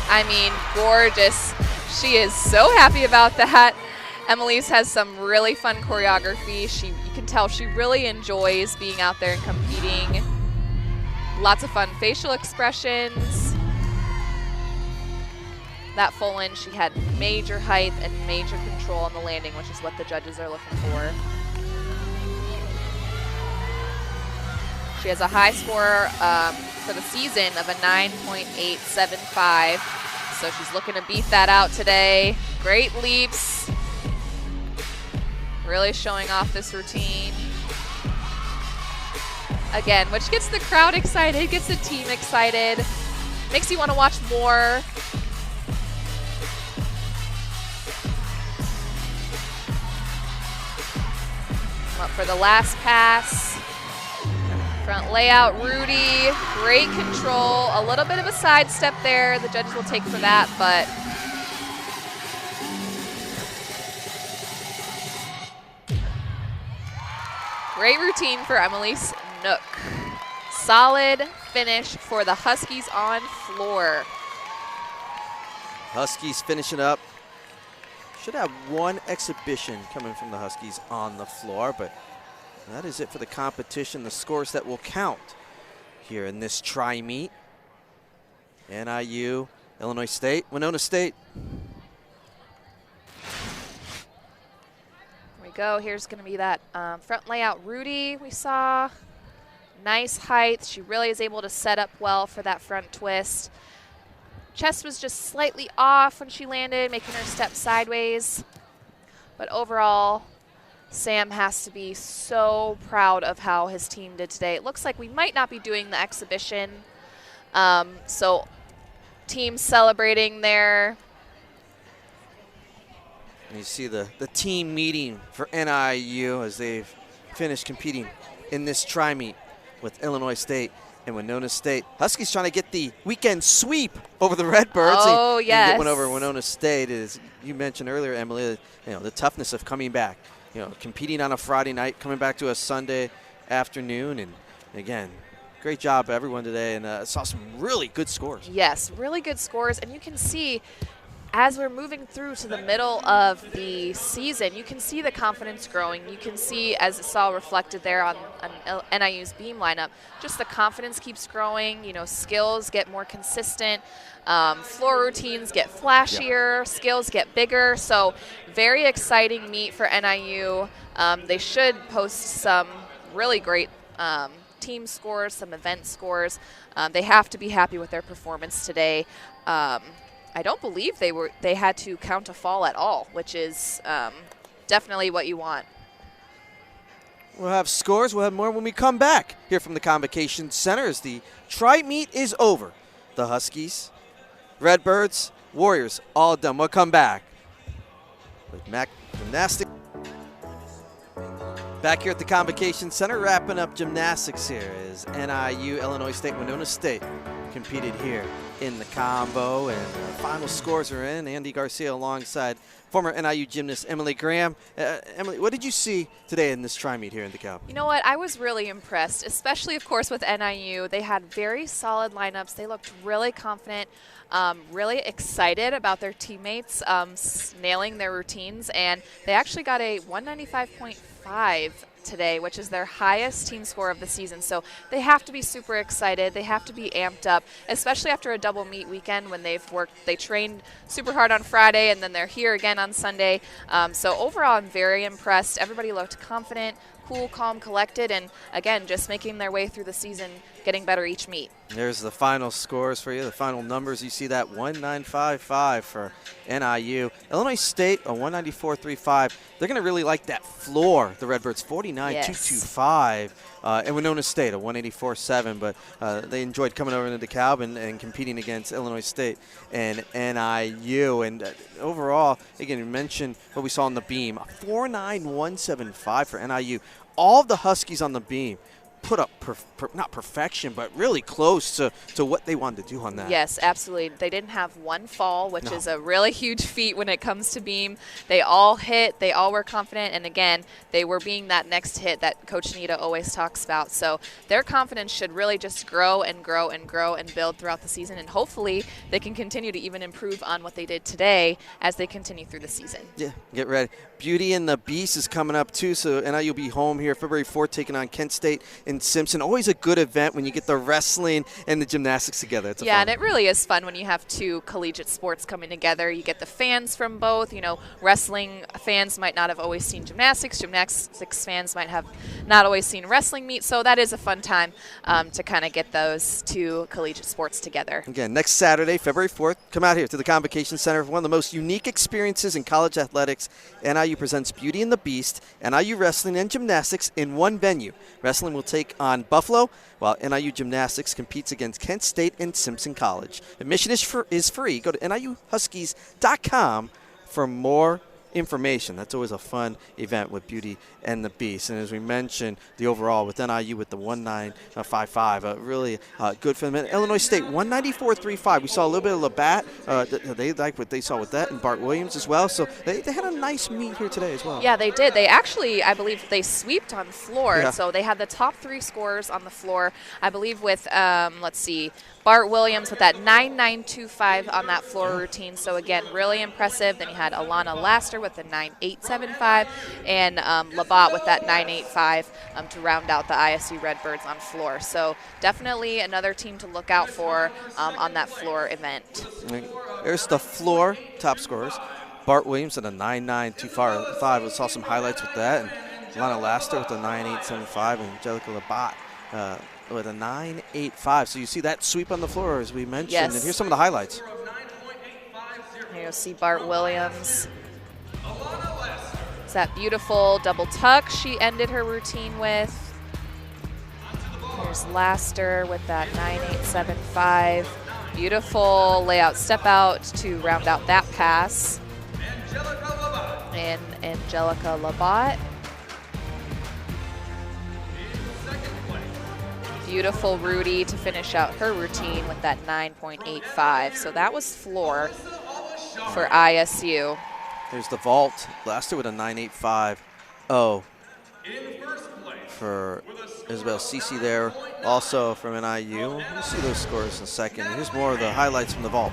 I mean, gorgeous. She is so happy about that. Emily's has some really fun choreography. You can tell she really enjoys being out there and competing. Lots of fun facial expressions. That full in, she had major height and major control on the landing, which is what the judges are looking for. She has a high score for the season of a 9.875, so she's looking to beat that out today. Great leaps. Really showing off this routine. Again, which gets the crowd excited, gets the team excited, makes you want to watch more. Up for the last pass. Front layout, Rudy, great control. A little bit of a sidestep there. The judges will take for that, but great routine for Emily's Nook. Solid finish for the Huskies on floor. Huskies finishing up. Should have one exhibition coming from the Huskies on the floor, but that is it for the competition. The scores that will count here in this tri-meet. NIU, Illinois State, Winona State. Here we go. Here's going to be that front layout Rudy we saw. Nice height. She really is able to set up well for that front twist. Chest was just slightly off when she landed, making her step sideways. But overall, Sam has to be so proud of how his team did today. It looks like we might not be doing the exhibition. So team celebrating there. And you see the team meeting for NIU as they've finished competing in this tri-meet with Illinois State and Winona State. Huskies trying to get the weekend sweep over the Redbirds. Oh, yes. Get one over Winona State. As you mentioned earlier, Emily, the toughness of coming back. Competing on a Friday night, coming back to a Sunday afternoon. And again, great job everyone today, and saw some really good scores. Yes, really good scores. And you can see as we're moving through to the middle of the season, you can see the confidence growing. You can see, as it saw reflected there on NIU's beam lineup, just the confidence keeps growing. Skills get more consistent. Floor routines get flashier. Skills get bigger. So very exciting meet for NIU. They should post some really great team scores, some event scores. They have to be happy with their performance today. I don't believe they had to count a fall at all, which is definitely what you want. We'll have scores. We'll have more when we come back here from the Convocation Center as the tri-meet is over. The Huskies, Redbirds, Warriors, all done. We'll come back with Mac Gymnastics. Back here at the Convocation Center, wrapping up gymnastics here is NIU, Illinois State, Winona State competed here in the combo, and the final scores are in. Andy Garcia alongside former NIU gymnast Emily Graham. Emily, what did you see today in this tri-meet here in DeKalb? You know what? I was really impressed, especially, of course, with NIU. They had very solid lineups. They looked really confident, really excited about their teammates nailing their routines, and they actually got a 195.5 today, which is their highest team score of the season. So they have to be super excited. They have to be amped up, especially after a double meet weekend when they trained super hard on Friday and then they're here again on Sunday. So overall, I'm very impressed. Everybody looked confident, cool, calm, collected, and again, just making their way through the season, getting better each meet. There's the final scores for you, the final numbers. You see that 195.5 for NIU. Illinois State, a 194.35. They're going to really like that floor, the Redbirds, 49.225. And Winona State, a 184.7. But they enjoyed coming over into DeKalb and competing against Illinois State and NIU. And overall, again, you mentioned what we saw on the beam, a 49175 for NIU. All of the Huskies on the beam put up, not perfection, but really close to what they wanted to do on that. Yes, absolutely. They didn't have one fall, which is a really huge feat when it comes to beam. They all hit. They all were confident. And, again, they were being that next hit that Coach Nita always talks about. So their confidence should really just grow and grow and grow and build throughout the season. And hopefully they can continue to even improve on what they did today as they continue through the season. Yeah, get ready. Beauty and the Beast is coming up, too. So NIU will be home here February 4th, taking on Kent State in Simpson. Always a good event when you get the wrestling and the gymnastics together. It's and it really is fun when you have two collegiate sports coming together. You get the fans from both. Wrestling fans might not have always seen gymnastics. Gymnastics fans might have not always seen wrestling meet. So that is a fun time to kind of get those two collegiate sports together. Again, next Saturday, February 4th, come out here to the Convocation Center for one of the most unique experiences in college athletics. NIU presents Beauty and the Beast, NIU wrestling and gymnastics in one venue. Wrestling will take on Buffalo, while NIU Gymnastics competes against Kent State and Simpson College. Admission is free. Go to NIUHuskies.com for more information. That's always a fun event with Beauty and the Beast. And as we mentioned, the overall with NIU with the 195.5, really good for them. Illinois State, 194.35. We saw a little bit of Labatt. They liked what they saw with that, and Bart Williams as well. So they had a nice meet here today as well. Yeah, they did. They actually, I believe, they sweeped on the floor. Yeah. So they had the top three scorers on the floor, I believe, with, let's see, Bart Williams with that 9.925 on that floor routine. So, again, really impressive. Then you had Alana Laster with the 9.875 and Labatt with that 9.85 to round out the ISU Redbirds on floor. So, definitely another team to look out for on that floor event. There's the floor top scorers. Bart Williams at a 9.925. We saw some highlights with that. And Alana Laster with a 9.875 and Angelica Labatt with a 9.85. So you see that sweep on the floor, as we mentioned. Yes. And here's some of the highlights. you'll see Bart Williams. It's that beautiful double tuck she ended her routine with. Here's Laster with that 9.875. Beautiful layout step out to round out that pass. And Angelica Labat. Beautiful Rudy to finish out her routine with that 9.85. So that was floor for ISU. There's the vault. Laster with a 9.85. Oh, for Isabel Cece there. Also from NIU. We'll see those scores in a second. Here's more of the highlights from the vault.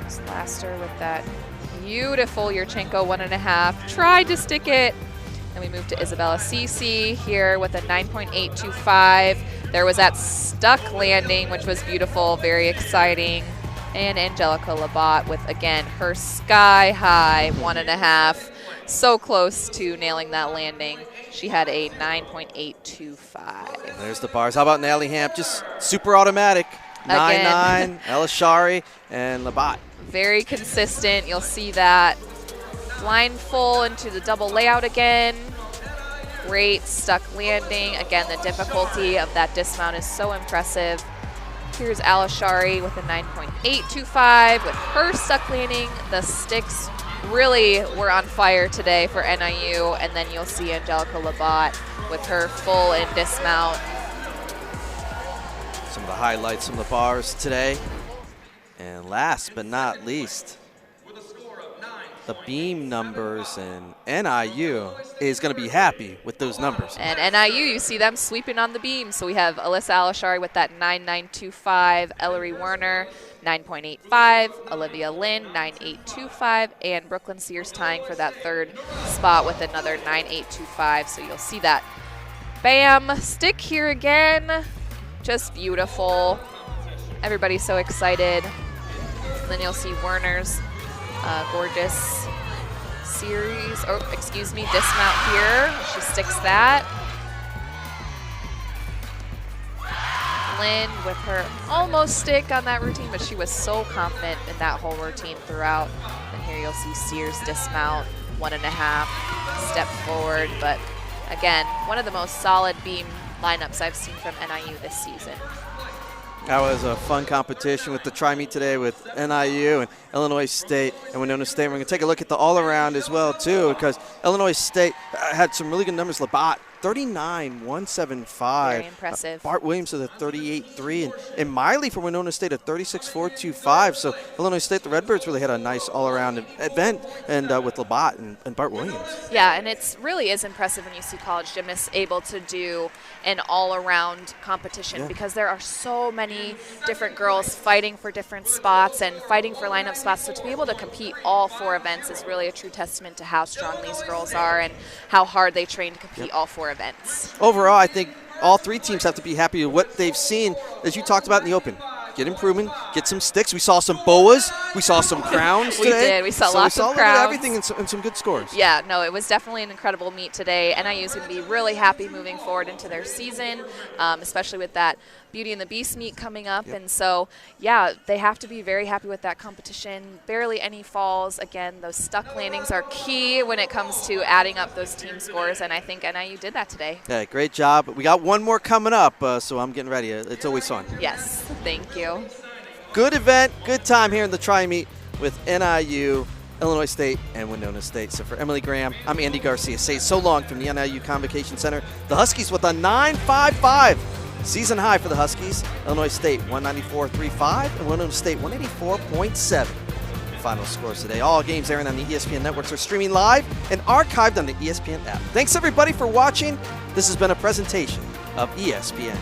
There's Laster with that beautiful Yurchenko 1.5. Tried to stick it. And we move to Isabella Cece here with a 9.825. There was that stuck landing, which was beautiful, very exciting. And Angelica Labat with, again, her sky-high 1.5. So close to nailing that landing. She had a 9.825. There's the bars. How about Natalie Hamp? Just super automatic. 9.9, Elishari, and Labat. Very consistent. You'll see that. Line full into the double layout again. Great stuck landing. Again, the difficulty of that dismount is so impressive. Here's Alishari with a 9.825 with her stuck landing. The sticks really were on fire today for NIU, and then you'll see Angelica Labat with her full in dismount. Some of the highlights from the bars today. And last but not least, the beam numbers, and NIU is going to be happy with those numbers. And NIU, you see them sweeping on the beam. So we have Alyssa Alishari with that 9.925, Ellery Werner 9.85, Olivia Lynn 9.825, and Brooklyn Sears tying for that third spot with another 9.825. So you'll see that bam stick here again. Just beautiful. Everybody's so excited. And then you'll see Werner's gorgeous series, dismount here. She sticks that. Lynn with her almost stick on that routine, but she was so confident in that whole routine throughout. And here you'll see Sears dismount, 1.5, step forward. But again, one of the most solid beam lineups I've seen from NIU this season. That was a fun competition with the tri-meet today with NIU and Illinois State and Winona State. We're going to take a look at the all-around as well, too, because Illinois State had some really good numbers. Labat, 39.175. Very impressive. Bart Williams with a 38.3. And Miley for Winona State at 36.425. So Illinois State, the Redbirds, really had a nice all-around event and with Labat and Bart Williams. Yeah, and it really is impressive when you see college gymnasts able to do an all-around competition because there are so many different girls fighting for different spots and fighting for lineup spots. So to be able to compete all 4 events is really a true testament to how strong these girls are and how hard they train to compete all 4 events. Overall, I think all 3 teams have to be happy with what they've seen, as you talked about in the Open. Get improvement, get some sticks. We saw some boas. We saw some crowns today. We did. We saw lots of crowns. Everything and some good scores. Yeah, no, it was definitely an incredible meet today. NIU is going to be really happy moving forward into their season, especially with that Beauty and the Beast meet coming up. And so, yeah, they have to be very happy with that competition. Barely any falls. Again, those stuck landings are key when it comes to adding up those team scores, and I think NIU did that today. Yeah, great job. We got one more coming up, so I'm getting ready. It's always fun. Yes, thank you. Good event, good time here in the tri-meet with NIU, Illinois State, and Winona State. So for Emily Graham, I'm Andy Garcia. Say so long from the NIU Convocation Center. The Huskies with a 9.55 season high for the Huskies. Illinois State 194.35 and Winona State 184.7. Final scores today. All games airing on the ESPN networks are streaming live and archived on the ESPN app. Thanks everybody for watching. This has been a presentation of ESPN.